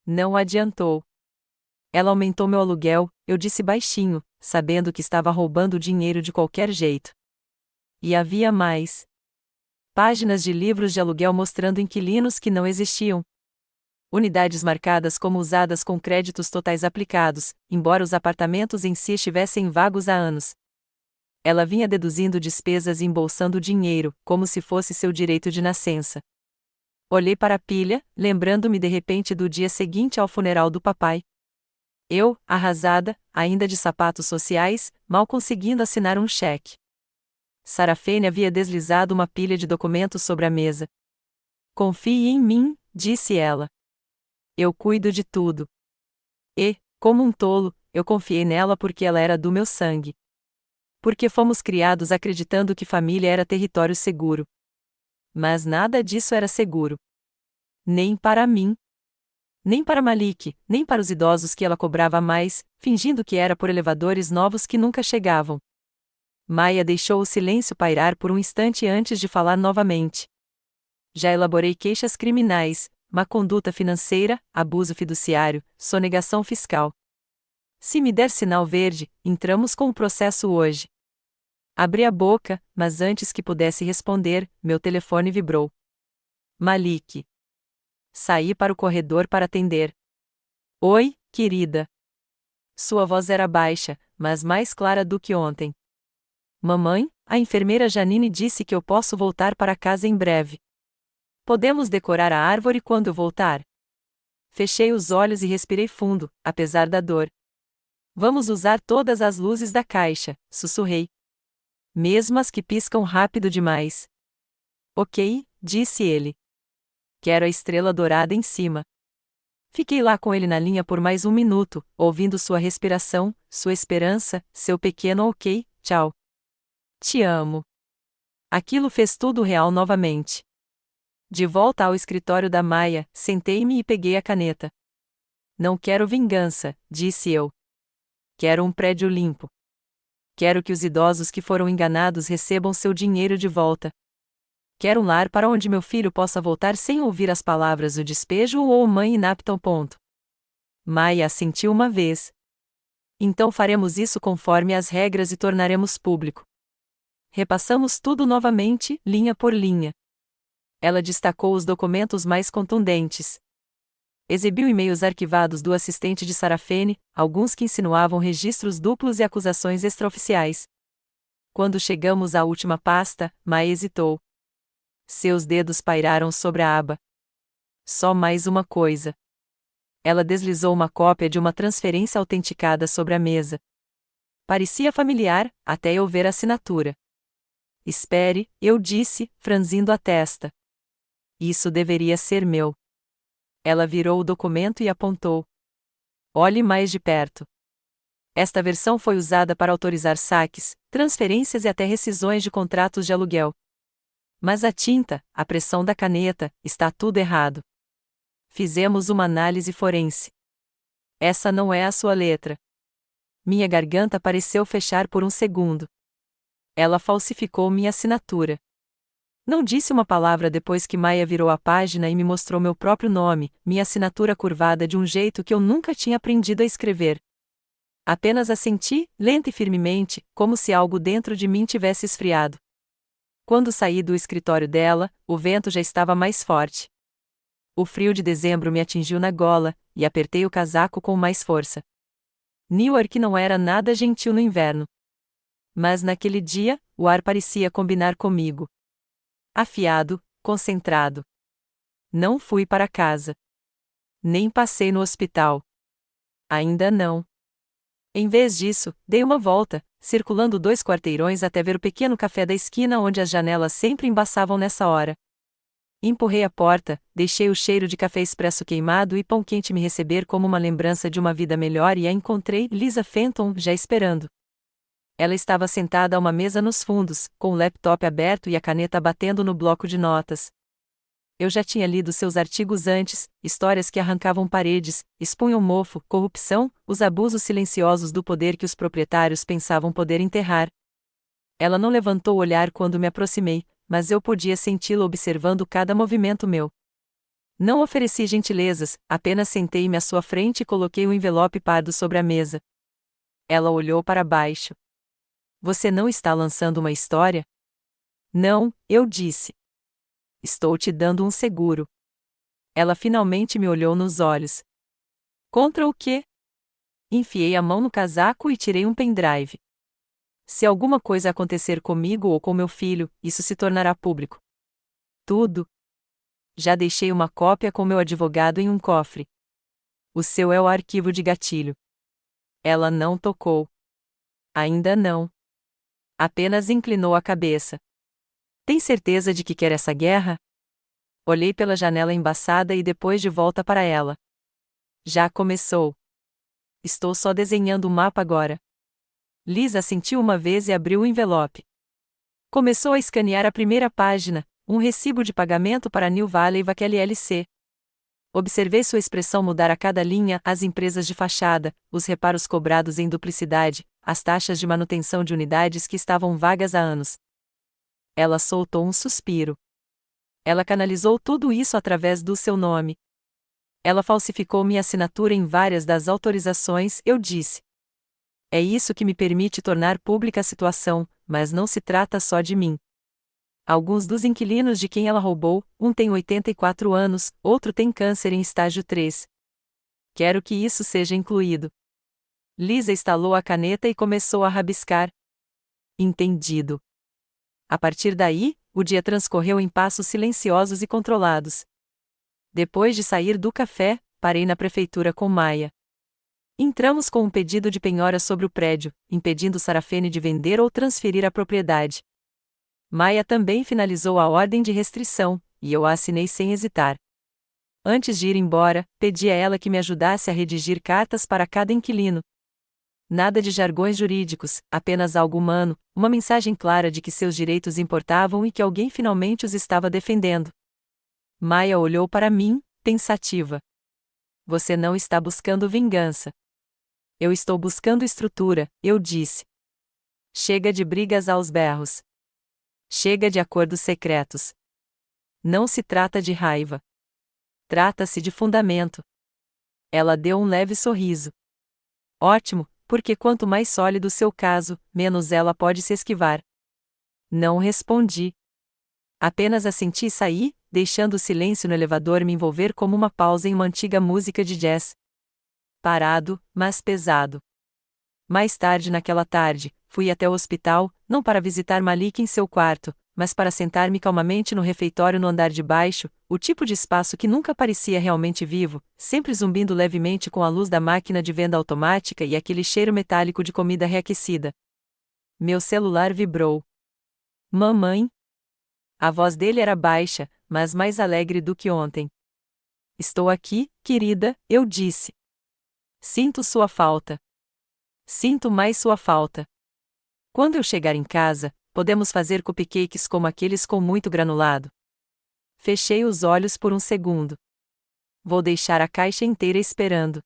Não adiantou. Ela aumentou meu aluguel, eu disse baixinho, sabendo que estava roubando dinheiro de qualquer jeito. E havia mais. Páginas de livros de aluguel mostrando inquilinos que não existiam. Unidades marcadas como usadas com créditos totais aplicados, embora os apartamentos em si estivessem vagos há anos. Ela vinha deduzindo despesas e embolsando dinheiro, como se fosse seu direito de nascença. Olhei para a pilha, lembrando-me de repente do dia seguinte ao funeral do papai. Eu, arrasada, ainda de sapatos sociais, mal conseguindo assinar um cheque. Sarafene havia deslizado uma pilha de documentos sobre a mesa. Confie em mim, disse ela. Eu cuido de tudo. E, como um tolo, eu confiei nela porque ela era do meu sangue. Porque fomos criados acreditando que família era território seguro. Mas nada disso era seguro. Nem para mim. Nem para Malik, nem para os idosos que ela cobrava mais, fingindo que era por elevadores novos que nunca chegavam. Maia deixou o silêncio pairar por um instante antes de falar novamente. Já elaborei queixas criminais, má conduta financeira, abuso fiduciário, sonegação fiscal. Se me der sinal verde, entramos com o processo hoje. Abri a boca, mas antes que pudesse responder, meu telefone vibrou. Malik. Saí para o corredor para atender. Oi, querida. Sua voz era baixa, mas mais clara do que ontem. Mamãe, a enfermeira Janine disse que eu posso voltar para casa em breve. Podemos decorar a árvore quando eu voltar? Fechei os olhos e respirei fundo, apesar da dor. Vamos usar todas as luzes da caixa, sussurrei. Mesmo as que piscam rápido demais. Ok, disse ele. Quero a estrela dourada em cima. Fiquei lá com ele na linha por mais 1 minuto, ouvindo sua respiração, sua esperança, seu pequeno ok, tchau. Te amo. Aquilo fez tudo real novamente. De volta ao escritório da Maia, sentei-me e peguei a caneta. Não quero vingança, disse eu. Quero um prédio limpo. Quero que os idosos que foram enganados recebam seu dinheiro de volta. Quero um lar para onde meu filho possa voltar sem ouvir as palavras do despejo ou mãe inapta. Maia assentiu uma vez. Então faremos isso conforme as regras e tornaremos público. Repassamos tudo novamente, linha por linha. Ela destacou os documentos mais contundentes. Exibiu e-mails arquivados do assistente de Sarafene, alguns que insinuavam registros duplos e acusações extraoficiais. Quando chegamos à última pasta, Maia hesitou. Seus dedos pairaram sobre a aba. Só mais uma coisa. Ela deslizou uma cópia de uma transferência autenticada sobre a mesa. Parecia familiar, até eu ver a assinatura. Espere, eu disse, franzindo a testa. Isso deveria ser meu. Ela virou o documento e apontou. Olhe mais de perto. Esta versão foi usada para autorizar saques, transferências e até rescisões de contratos de aluguel. Mas a tinta, a pressão da caneta, está tudo errado. Fizemos uma análise forense. Essa não é a sua letra. Minha garganta pareceu fechar por um segundo. Ela falsificou minha assinatura. Não disse uma palavra depois que Maia virou a página e me mostrou meu próprio nome, minha assinatura curvada de um jeito que eu nunca tinha aprendido a escrever. Apenas assenti, lenta e firmemente, como se algo dentro de mim tivesse esfriado. Quando saí do escritório dela, o vento já estava mais forte. O frio de dezembro me atingiu na gola, e apertei o casaco com mais força. Newark não era nada gentil no inverno. Mas naquele dia, o ar parecia combinar comigo. Afiado, concentrado. Não fui para casa. Nem passei no hospital. Ainda não. Em vez disso, dei uma volta, circulando 2 quarteirões até ver o pequeno café da esquina onde as janelas sempre embaçavam nessa hora. Empurrei a porta, deixei o cheiro de café expresso queimado e pão quente me receber como uma lembrança de uma vida melhor e a encontrei, Lisa Fenton, já esperando. Ela estava sentada a uma mesa nos fundos, com o laptop aberto e a caneta batendo no bloco de notas. Eu já tinha lido seus artigos antes, histórias que arrancavam paredes, expunham mofo, corrupção, os abusos silenciosos do poder que os proprietários pensavam poder enterrar. Ela não levantou o olhar quando me aproximei, mas eu podia senti-la observando cada movimento meu. Não ofereci gentilezas, apenas sentei-me à sua frente e coloquei o envelope pardo sobre a mesa. Ela olhou para baixo. Você não está lançando uma história? Não, eu disse. Estou te dando um seguro. Ela finalmente me olhou nos olhos. Contra o quê? Enfiei a mão no casaco e tirei um pendrive. Se alguma coisa acontecer comigo ou com meu filho, isso se tornará público. Tudo. Já deixei uma cópia com meu advogado em um cofre. O seu é o arquivo de gatilho. Ela não tocou. Ainda não. Apenas inclinou a cabeça. Tem certeza de que quer essa guerra? Olhei pela janela embaçada e depois de volta para ela. Já começou. Estou só desenhando o mapa agora. Lisa assentiu uma vez e abriu o envelope. Começou a escanear a primeira página, um recibo de pagamento para New Valley Vaquel LC. Observei sua expressão mudar a cada linha, as empresas de fachada, os reparos cobrados em duplicidade, as taxas de manutenção de unidades que estavam vagas há anos. Ela soltou um suspiro. Ela canalizou tudo isso através do seu nome. Ela falsificou minha assinatura em várias das autorizações, eu disse. É isso que me permite tornar pública a situação, mas não se trata só de mim. Alguns dos inquilinos de quem ela roubou, um tem 84 anos, outro tem câncer em estágio 3. Quero que isso seja incluído. Lisa estalou a caneta e começou a rabiscar. Entendido. A partir daí, o dia transcorreu em passos silenciosos e controlados. Depois de sair do café, parei na prefeitura com Maia. Entramos com um pedido de penhora sobre o prédio, impedindo Sarafene de vender ou transferir a propriedade. Maia também finalizou a ordem de restrição, e eu a assinei sem hesitar. Antes de ir embora, pedi a ela que me ajudasse a redigir cartas para cada inquilino. Nada de jargões jurídicos, apenas algo humano, uma mensagem clara de que seus direitos importavam e que alguém finalmente os estava defendendo. Maia olhou para mim, pensativa. Você não está buscando vingança. Eu estou buscando estrutura, eu disse. Chega de brigas aos berros. Chega de acordos secretos. Não se trata de raiva. Trata-se de fundamento. Ela deu um leve sorriso. Ótimo, porque quanto mais sólido o seu caso, menos ela pode se esquivar. Não respondi. Apenas assenti e saí, deixando o silêncio no elevador me envolver como uma pausa em uma antiga música de jazz. Parado, mas pesado. Mais tarde naquela tarde, fui até o hospital, não para visitar Malik em seu quarto, mas para sentar-me calmamente no refeitório no andar de baixo, o tipo de espaço que nunca parecia realmente vivo, sempre zumbindo levemente com a luz da máquina de venda automática e aquele cheiro metálico de comida reaquecida. Meu celular vibrou. Mamãe? A voz dele era baixa, mas mais alegre do que ontem. Estou aqui, querida, eu disse. Sinto sua falta. Sinto mais sua falta. Quando eu chegar em casa, podemos fazer cupcakes como aqueles com muito granulado. Fechei os olhos por um segundo. Vou deixar a caixa inteira esperando.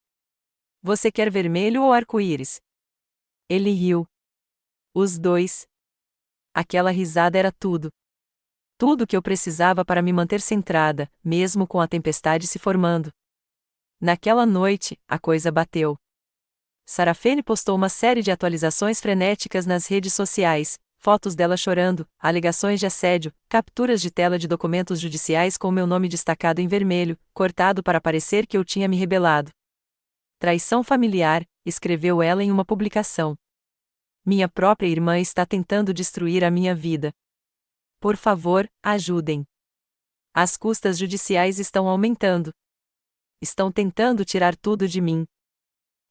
Você quer vermelho ou arco-íris? Ele riu. Os dois. Aquela risada era tudo. Tudo o que eu precisava para me manter centrada, mesmo com a tempestade se formando. Naquela noite, a coisa bateu. Sarafene postou uma série de atualizações frenéticas nas redes sociais, fotos dela chorando, alegações de assédio, capturas de tela de documentos judiciais com meu nome destacado em vermelho, cortado para parecer que eu tinha me rebelado. Traição familiar, escreveu ela em uma publicação. Minha própria irmã está tentando destruir a minha vida. Por favor, ajudem. As custas judiciais estão aumentando. Estão tentando tirar tudo de mim.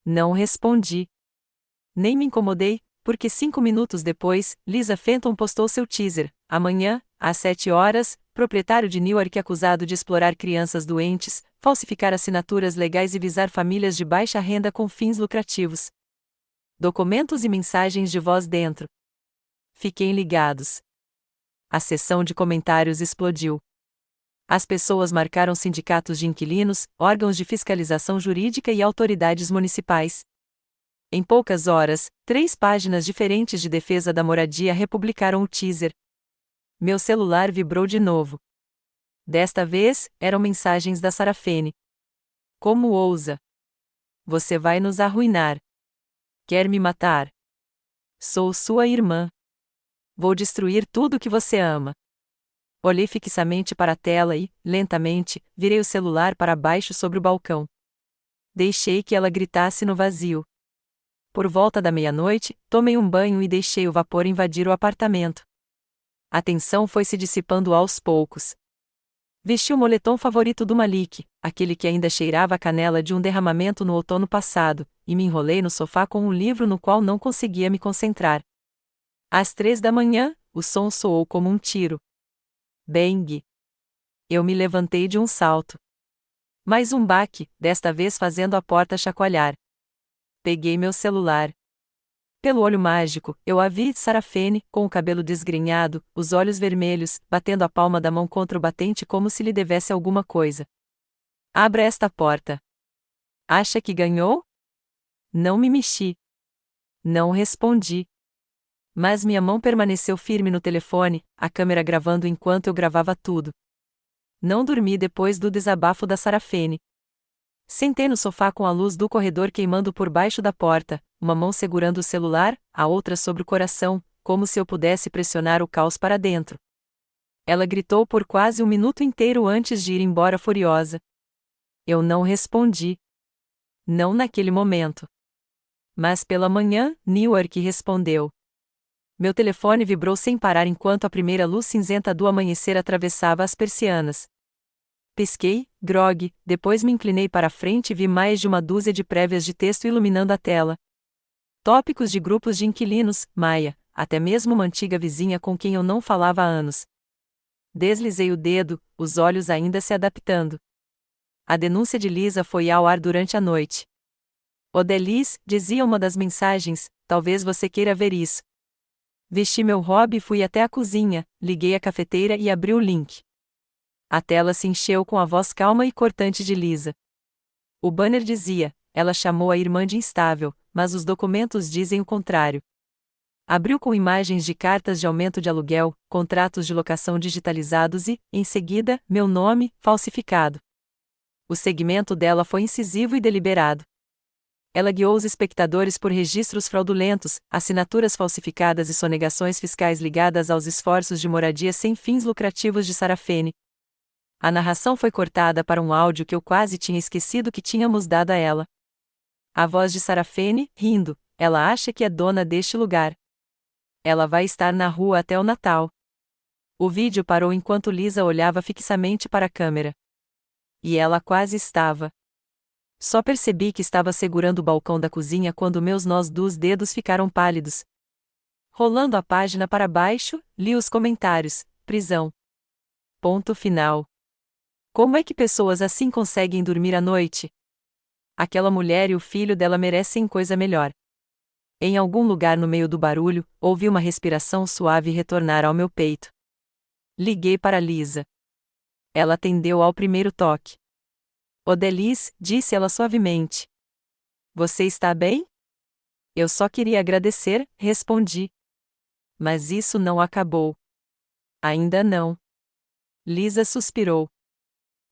Não respondi. Nem me incomodei, porque 5 minutos depois, Lisa Fenton postou seu teaser. Amanhã, às 7 horas, proprietário de Newark acusado de explorar crianças doentes, falsificar assinaturas legais e visar famílias de baixa renda com fins lucrativos. Documentos e mensagens de voz dentro. Fiquem ligados. A seção de comentários explodiu. As pessoas marcaram sindicatos de inquilinos, órgãos de fiscalização jurídica e autoridades municipais. Em poucas horas, 3 páginas diferentes de defesa da moradia republicaram o teaser. Meu celular vibrou de novo. Desta vez, eram mensagens da Sarafene. Como ousa? Você vai nos arruinar. Quer me matar? Sou sua irmã. Vou destruir tudo que você ama. Olhei fixamente para a tela e, lentamente, virei o celular para baixo sobre o balcão. Deixei que ela gritasse no vazio. Por volta da meia-noite, tomei um banho e deixei o vapor invadir o apartamento. A tensão foi se dissipando aos poucos. Vesti o moletom favorito do Malik, aquele que ainda cheirava a canela de um derramamento no outono passado, e me enrolei no sofá com um livro no qual não conseguia me concentrar. Às 3 da manhã, o som soou como um tiro. Bang! Eu me levantei de um salto. Mais um baque, desta vez fazendo a porta chacoalhar. Peguei meu celular. Pelo olho mágico, eu a vi Sarafene, com o cabelo desgrenhado, os olhos vermelhos, batendo a palma da mão contra o batente como se lhe devesse alguma coisa. Abra esta porta. Acha que ganhou? Não me mexi. Não respondi. Mas minha mão permaneceu firme no telefone, a câmera gravando enquanto eu gravava tudo. Não dormi depois do desabafo da Sarafene. Sentei no sofá com a luz do corredor queimando por baixo da porta, uma mão segurando o celular, a outra sobre o coração, como se eu pudesse pressionar o caos para dentro. Ela gritou por quase um minuto inteiro antes de ir embora furiosa. Eu não respondi. Não naquele momento. Mas pela manhã, Newark respondeu. Meu telefone vibrou sem parar enquanto a primeira luz cinzenta do amanhecer atravessava as persianas. Pisquei, grogue, depois me inclinei para a frente e vi mais de uma dúzia de prévias de texto iluminando a tela. Tópicos de grupos de inquilinos, Maia, até mesmo uma antiga vizinha com quem eu não falava há anos. Deslizei o dedo, os olhos ainda se adaptando. A denúncia de Lisa foi ao ar durante a noite. Odelis, dizia uma das mensagens, talvez você queira ver isso. Vesti meu hobby e fui até a cozinha, liguei a cafeteira e abri o link. A tela se encheu com a voz calma e cortante de Lisa. O banner dizia, ela chamou a irmã de instável, mas os documentos dizem o contrário. Abriu com imagens de cartas de aumento de aluguel, contratos de locação digitalizados e, em seguida, meu nome, falsificado. O segmento dela foi incisivo e deliberado. Ela guiou os espectadores por registros fraudulentos, assinaturas falsificadas e sonegações fiscais ligadas aos esforços de moradia sem fins lucrativos de Sarafene. A narração foi cortada para um áudio que eu quase tinha esquecido que tínhamos dado a ela. A voz de Sarafene, rindo, ela acha que é dona deste lugar. Ela vai estar na rua até o Natal. O vídeo parou enquanto Lisa olhava fixamente para a câmera. E ela quase estava. Só percebi que estava segurando o balcão da cozinha quando meus nós dos dedos ficaram pálidos. Rolando a página para baixo, li os comentários. Prisão. Ponto final. Como é que pessoas assim conseguem dormir à noite? Aquela mulher e o filho dela merecem coisa melhor. Em algum lugar no meio do barulho, ouvi uma respiração suave retornar ao meu peito. Liguei para Lisa. Ela atendeu ao primeiro toque. Odelis, disse ela suavemente. Você está bem? Eu só queria agradecer, respondi. Mas isso não acabou. Ainda não. Lisa suspirou.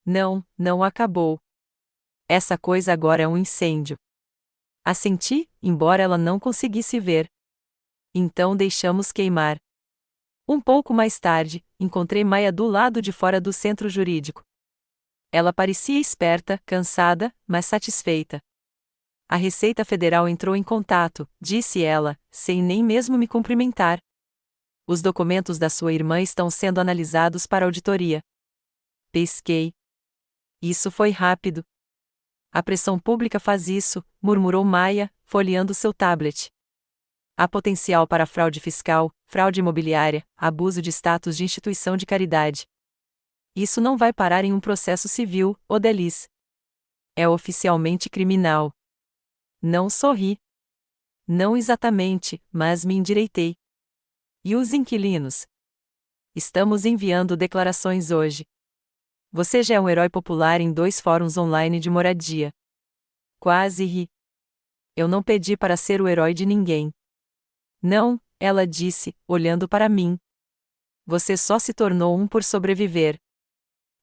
Não, não acabou. Essa coisa agora é um incêndio. Assenti, embora ela não conseguisse ver. Então deixamos queimar. Um pouco mais tarde, encontrei Maya do lado de fora do centro jurídico. Ela parecia esperta, cansada, mas satisfeita. A Receita Federal entrou em contato, disse ela, sem nem mesmo me cumprimentar. Os documentos da sua irmã estão sendo analisados para auditoria. Pesquei. Isso foi rápido. A pressão pública faz isso, murmurou Maya, folheando seu tablet. Há potencial para fraude fiscal, fraude imobiliária, abuso de status de instituição de caridade. Isso não vai parar em um processo civil, Odelis. É oficialmente criminal. Não sorri. Não exatamente, mas me endireitei. E os inquilinos? Estamos enviando declarações hoje. Você já é um herói popular em 2 fóruns online de moradia. Quase ri. Eu não pedi para ser o herói de ninguém. Não, ela disse, olhando para mim. Você só se tornou um por sobreviver.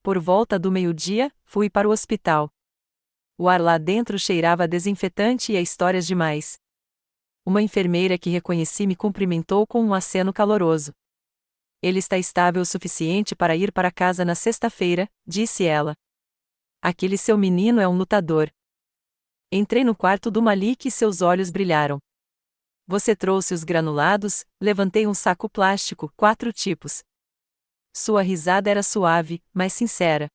Por volta do meio-dia, fui para o hospital. O ar lá dentro cheirava a desinfetante e a histórias demais. Uma enfermeira que reconheci me cumprimentou com um aceno caloroso. Ele está estável o suficiente para ir para casa na sexta-feira, disse ela. Aquele seu menino é um lutador. Entrei no quarto do Malik e seus olhos brilharam. Você trouxe os granulados? Levantei um saco plástico, 4 tipos. Sua risada era suave, mas sincera.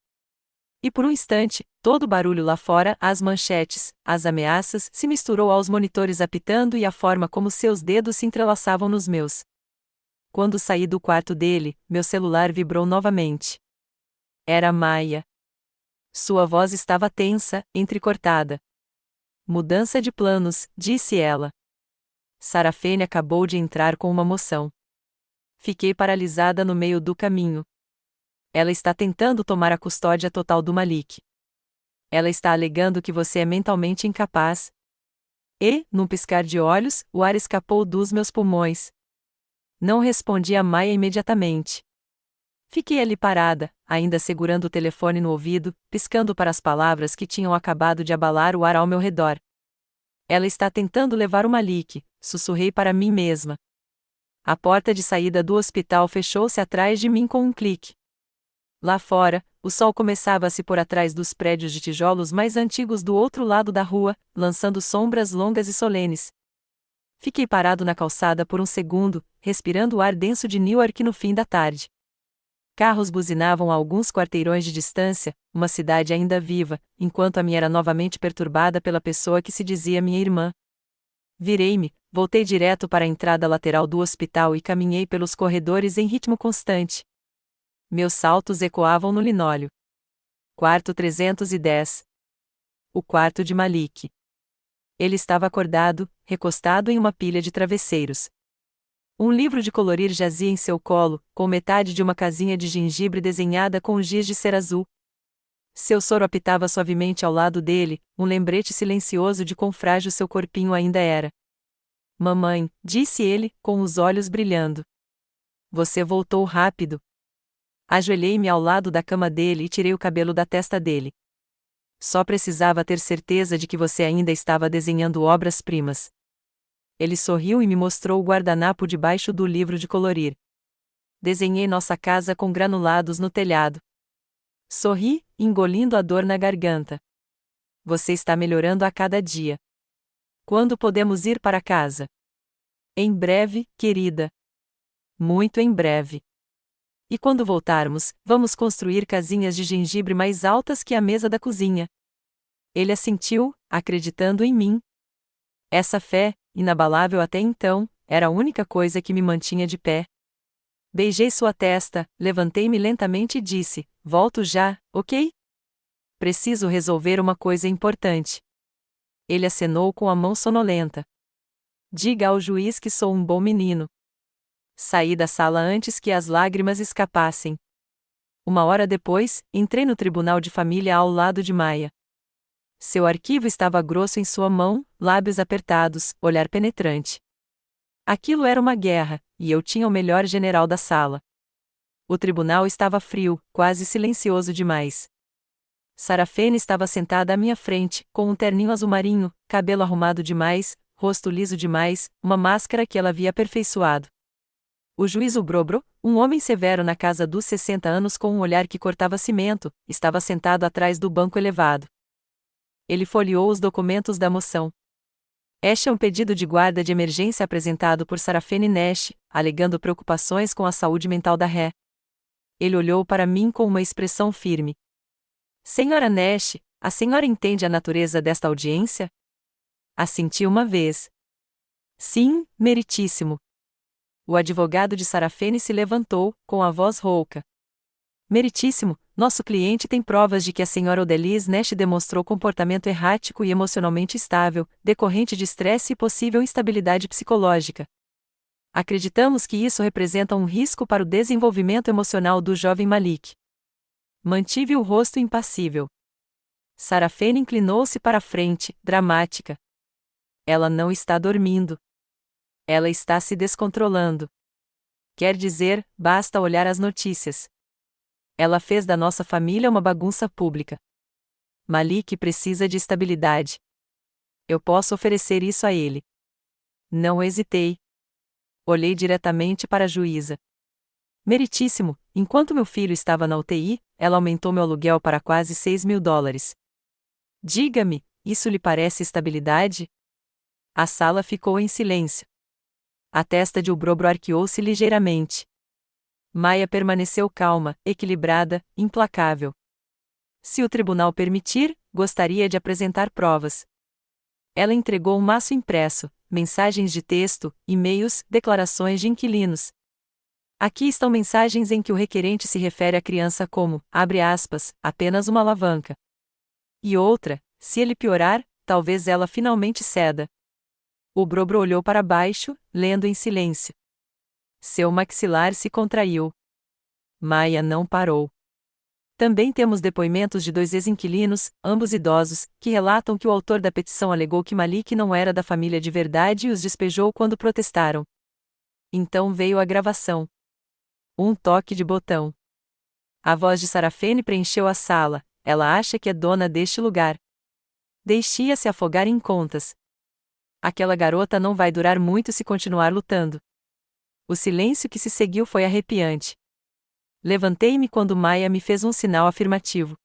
E por um instante, todo o barulho lá fora, as manchetes, as ameaças, se misturou aos monitores apitando e a forma como seus dedos se entrelaçavam nos meus. Quando saí do quarto dele, meu celular vibrou novamente. Era Maya. Sua voz estava tensa, entrecortada. Mudança de planos, disse ela. Sarafene acabou de entrar com uma moção. Fiquei paralisada no meio do caminho. Ela está tentando tomar a custódia total do Malik. Ela está alegando que você é mentalmente incapaz. E, num piscar de olhos, o ar escapou dos meus pulmões. Não respondi a Maya imediatamente. Fiquei ali parada, ainda segurando o telefone no ouvido, piscando para as palavras que tinham acabado de abalar o ar ao meu redor. Ela está tentando levar o Malik, sussurrei para mim mesma. A porta de saída do hospital fechou-se atrás de mim com um clique. Lá fora, o sol começava a se pôr atrás dos prédios de tijolos mais antigos do outro lado da rua, lançando sombras longas e solenes. Fiquei parado na calçada por um segundo, respirando o ar denso de Newark no fim da tarde. Carros buzinavam a alguns quarteirões de distância, uma cidade ainda viva, enquanto a minha era novamente perturbada pela pessoa que se dizia minha irmã. Virei-me, voltei direto para a entrada lateral do hospital e caminhei pelos corredores em ritmo constante. Meus saltos ecoavam no linóleo. Quarto 310. O quarto de Malik. Ele estava acordado, recostado em uma pilha de travesseiros. Um livro de colorir jazia em seu colo, com metade de uma casinha de gengibre desenhada com giz de cera azul. Seu soro apitava suavemente ao lado dele, um lembrete silencioso de quão frágil seu corpinho ainda era. Mamãe, disse ele, com os olhos brilhando. Você voltou rápido. Ajoelhei-me ao lado da cama dele e tirei o cabelo da testa dele. Só precisava ter certeza de que você ainda estava desenhando obras-primas. Ele sorriu e me mostrou o guardanapo debaixo do livro de colorir. Desenhei nossa casa com granulados no telhado. Sorri, engolindo a dor na garganta. Você está melhorando a cada dia. Quando podemos ir para casa? Em breve, querida. Muito em breve. E quando voltarmos, vamos construir casinhas de gengibre mais altas que a mesa da cozinha. Ele assentiu, acreditando em mim. Essa fé, inabalável até então, era a única coisa que me mantinha de pé. Beijei sua testa, levantei-me lentamente e disse: volto já, ok? Preciso resolver uma coisa importante. Ele acenou com a mão sonolenta. Diga ao juiz que sou um bom menino. Saí da sala antes que as lágrimas escapassem. Uma hora depois, entrei no tribunal de família ao lado de Maia. Seu arquivo estava grosso em sua mão, lábios apertados, olhar penetrante. Aquilo era uma guerra, e eu tinha o melhor general da sala. O tribunal estava frio, quase silencioso demais. Sarafene estava sentada à minha frente, com um terninho azul marinho, cabelo arrumado demais, rosto liso demais, uma máscara que ela havia aperfeiçoado. O juiz Ubrobro, um homem severo na casa dos 60 anos com um olhar que cortava cimento, estava sentado atrás do banco elevado. Ele folheou os documentos da moção. Este é um pedido de guarda de emergência apresentado por Sarafene Nash, alegando preocupações com a saúde mental da ré. Ele olhou para mim com uma expressão firme. Senhora Nash, a senhora entende a natureza desta audiência? Assenti uma vez. Sim, meritíssimo. O advogado de Sarafene se levantou, com a voz rouca. Meritíssimo, nosso cliente tem provas de que a senhora Odelise Nash demonstrou comportamento errático e emocionalmente instável, decorrente de estresse e possível instabilidade psicológica. Acreditamos que isso representa um risco para o desenvolvimento emocional do jovem Malik. Mantive o rosto impassível. Sarafene inclinou-se para a frente, dramática. Ela não está dormindo. Ela está se descontrolando. Quer dizer, basta olhar as notícias. Ela fez da nossa família uma bagunça pública. Malik precisa de estabilidade. Eu posso oferecer isso a ele. Não hesitei. Olhei diretamente para a juíza. Meritíssimo, enquanto meu filho estava na UTI, ela aumentou meu aluguel para quase $6.000. Diga-me, isso lhe parece estabilidade? A sala ficou em silêncio. A testa de Ubrobro arqueou-se ligeiramente. Maia permaneceu calma, equilibrada, implacável. Se o tribunal permitir, gostaria de apresentar provas. Ela entregou um maço impresso, mensagens de texto, e-mails, declarações de inquilinos. Aqui estão mensagens em que o requerente se refere à criança como, abre aspas, apenas uma alavanca. E outra, se ele piorar, talvez ela finalmente ceda. O Brobro olhou para baixo, lendo em silêncio. Seu maxilar se contraiu. Maia não parou. Também temos depoimentos de 2 ex-inquilinos, ambos idosos, que relatam que o autor da petição alegou que Malik não era da família de verdade e os despejou quando protestaram. Então veio a gravação. Um toque de botão. A voz de Sarafene preencheu a sala. Ela acha que é dona deste lugar. Deixe-a se afogar em contas. Aquela garota não vai durar muito se continuar lutando. O silêncio que se seguiu foi arrepiante. Levantei-me quando Maia me fez um sinal afirmativo.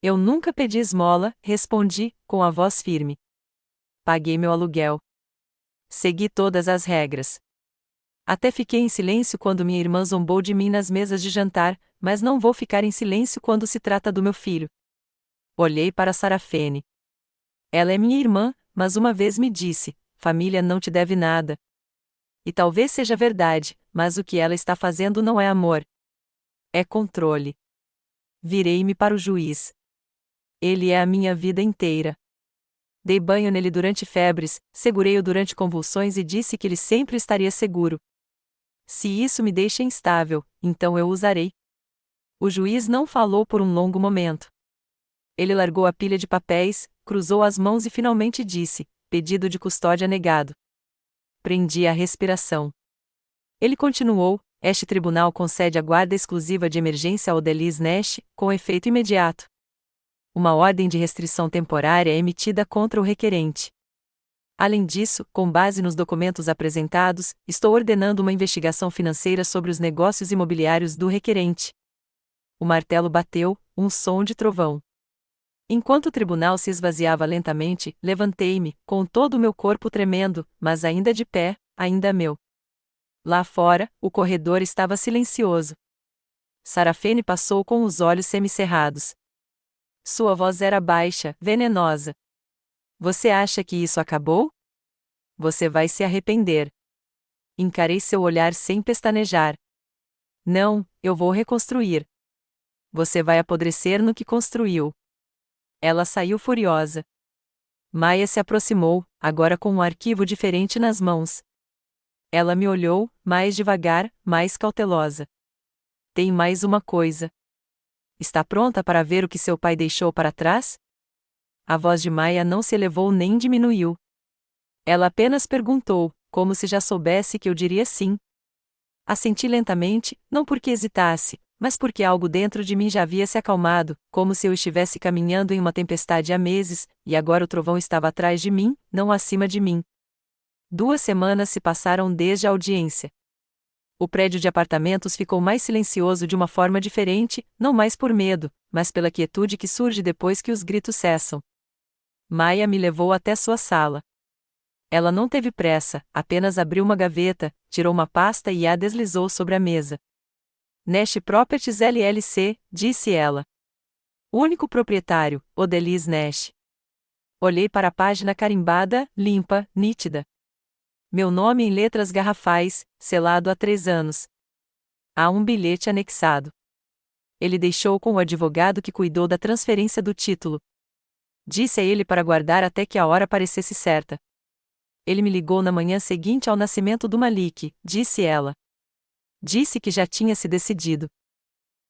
Eu nunca pedi esmola, respondi, com a voz firme. Paguei meu aluguel. Segui todas as regras. Até fiquei em silêncio quando minha irmã zombou de mim nas mesas de jantar, mas não vou ficar em silêncio quando se trata do meu filho. Olhei para Sarafene. Ela é minha irmã, mas uma vez me disse, família não te deve nada. E talvez seja verdade, mas o que ela está fazendo não é amor. É controle. Virei-me para o juiz. Ele é a minha vida inteira. Dei banho nele durante febres, segurei-o durante convulsões e disse que ele sempre estaria seguro. Se isso me deixa instável, então eu usarei. O juiz não falou por um longo momento. Ele largou a pilha de papéis, cruzou as mãos e finalmente disse, pedido de custódia negado. Prendi a respiração. Ele continuou, este tribunal concede a guarda exclusiva de emergência a Odelise Nash, com efeito imediato. Uma ordem de restrição temporária é emitida contra o requerente. Além disso, com base nos documentos apresentados, estou ordenando uma investigação financeira sobre os negócios imobiliários do requerente. O martelo bateu, um som de trovão. Enquanto o tribunal se esvaziava lentamente, levantei-me, com todo o meu corpo tremendo, mas ainda de pé, ainda meu. Lá fora, o corredor estava silencioso. Sarafene passou com os olhos semicerrados. Sua voz era baixa, venenosa. Você acha que isso acabou? Você vai se arrepender. Encarei seu olhar sem pestanejar. Não, eu vou reconstruir. Você vai apodrecer no que construiu. Ela saiu furiosa. Maia se aproximou, agora com um arquivo diferente nas mãos. Ela me olhou, mais devagar, mais cautelosa. Tem mais uma coisa. Está pronta para ver o que seu pai deixou para trás? A voz de Maia não se elevou nem diminuiu. Ela apenas perguntou, como se já soubesse que eu diria sim. Assenti lentamente, não porque hesitasse, mas porque algo dentro de mim já havia se acalmado, como se eu estivesse caminhando em uma tempestade há meses, e agora o trovão estava atrás de mim, não acima de mim. 2 semanas se passaram desde a audiência. O prédio de apartamentos ficou mais silencioso de uma forma diferente, não mais por medo, mas pela quietude que surge depois que os gritos cessam. Maia me levou até sua sala. Ela não teve pressa, apenas abriu uma gaveta, tirou uma pasta e a deslizou sobre a mesa. Nash Properties LLC, disse ela. O único proprietário, Odalis Nash. Olhei para a página carimbada, limpa, nítida. Meu nome em letras garrafais, selado há 3 anos. Há um bilhete anexado. Ele deixou com o advogado que cuidou da transferência do título. Disse a ele para guardar até que a hora parecesse certa. Ele me ligou na manhã seguinte ao nascimento do Malik, disse ela. Disse que já tinha se decidido.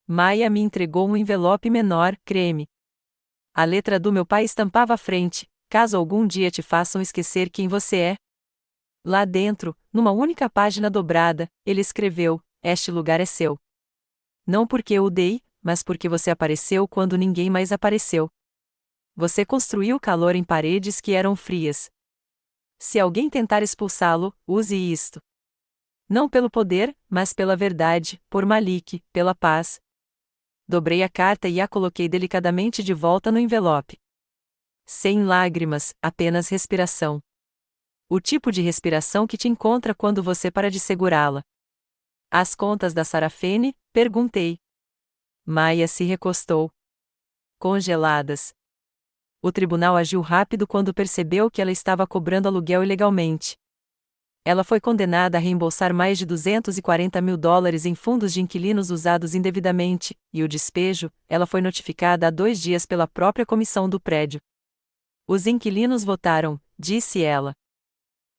Maia me entregou um envelope menor, creme. A letra do meu pai estampava à frente, caso algum dia te façam esquecer quem você é. Lá dentro, numa única página dobrada, ele escreveu: este lugar é seu. Não porque eu o dei, mas porque você apareceu quando ninguém mais apareceu. Você construiu calor em paredes que eram frias. Se alguém tentar expulsá-lo, use isto. Não pelo poder, mas pela verdade, por Malik, pela paz. Dobrei a carta e a coloquei delicadamente de volta no envelope. Sem lágrimas, apenas respiração. O tipo de respiração que te encontra quando você para de segurá-la. As contas da Sarafene? Perguntei. Maia se recostou. Congeladas. O tribunal agiu rápido quando percebeu que ela estava cobrando aluguel ilegalmente. Ela foi condenada a reembolsar mais de $240 mil em fundos de inquilinos usados indevidamente, e o despejo, ela foi notificada há 2 dias pela própria comissão do prédio. Os inquilinos votaram, disse ela.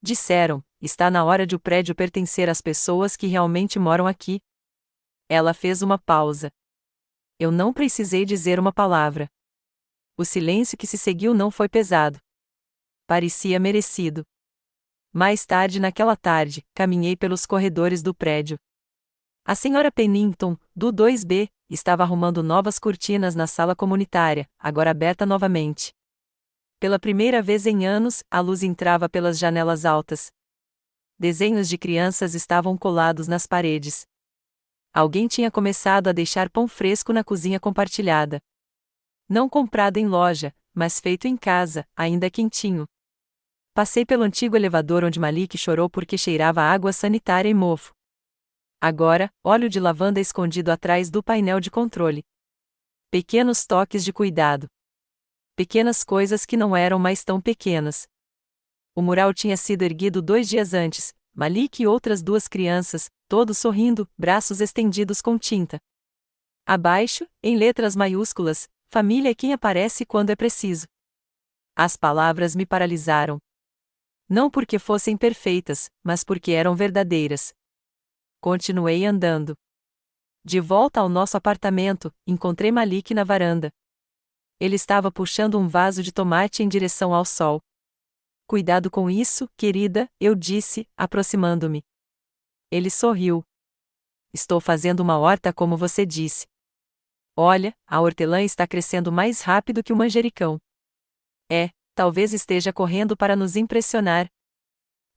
Disseram, está na hora de o prédio pertencer às pessoas que realmente moram aqui. Ela fez uma pausa. Eu não precisei dizer uma palavra. O silêncio que se seguiu não foi pesado. Parecia merecido. Mais tarde naquela tarde, caminhei pelos corredores do prédio. A senhora Pennington, do 2B, estava arrumando novas cortinas na sala comunitária, agora aberta novamente. Pela primeira vez em anos, a luz entrava pelas janelas altas. Desenhos de crianças estavam colados nas paredes. Alguém tinha começado a deixar pão fresco na cozinha compartilhada. Não comprado em loja, mas feito em casa, ainda quentinho. Passei pelo antigo elevador onde Malik chorou porque cheirava água sanitária e mofo. Agora, óleo de lavanda escondido atrás do painel de controle. Pequenos toques de cuidado. Pequenas coisas que não eram mais tão pequenas. O mural tinha sido erguido 2 dias antes, Malik e outras 2 crianças, todos sorrindo, braços estendidos com tinta. Abaixo, em letras maiúsculas, família é quem aparece quando é preciso. As palavras me paralisaram. Não porque fossem perfeitas, mas porque eram verdadeiras. Continuei andando. De volta ao nosso apartamento, encontrei Malik na varanda. Ele estava puxando um vaso de tomate em direção ao sol. Cuidado com isso, querida, eu disse, aproximando-me. Ele sorriu. Estou fazendo uma horta como você disse. Olha, a hortelã está crescendo mais rápido que o manjericão. Talvez esteja correndo para nos impressionar.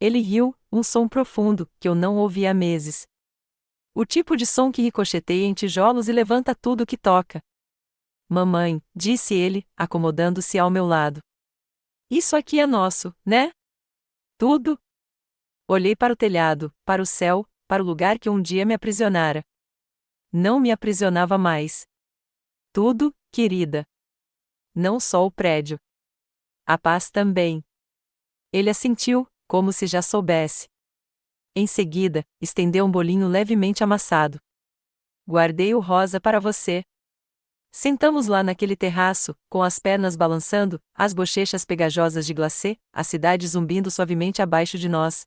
Ele riu, um som profundo, que eu não ouvia há meses. O tipo de som que ricocheteia em tijolos e levanta tudo que toca. Mamãe, disse ele, acomodando-se ao meu lado. Isso aqui é nosso, né? Tudo? Olhei para o telhado, para o céu, para o lugar que um dia me aprisionara. Não me aprisionava mais. Tudo, querida. Não só o prédio. A paz também. Ele assentiu, como se já soubesse. Em seguida, estendeu um bolinho levemente amassado. Guardei o rosa para você. Sentamos lá naquele terraço, com as pernas balançando, as bochechas pegajosas de glacê, a cidade zumbindo suavemente abaixo de nós.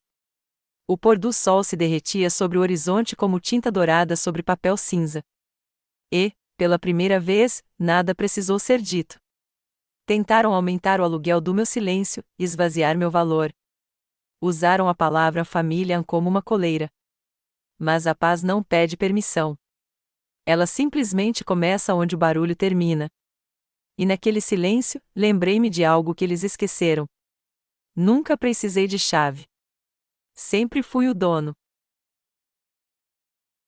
O pôr do sol se derretia sobre o horizonte como tinta dourada sobre papel cinza. E, pela primeira vez, nada precisou ser dito. Tentaram aumentar o aluguel do meu silêncio, esvaziar meu valor. Usaram a palavra família como uma coleira. Mas a paz não pede permissão. Ela simplesmente começa onde o barulho termina. E naquele silêncio, lembrei-me de algo que eles esqueceram. Nunca precisei de chave. Sempre fui o dono.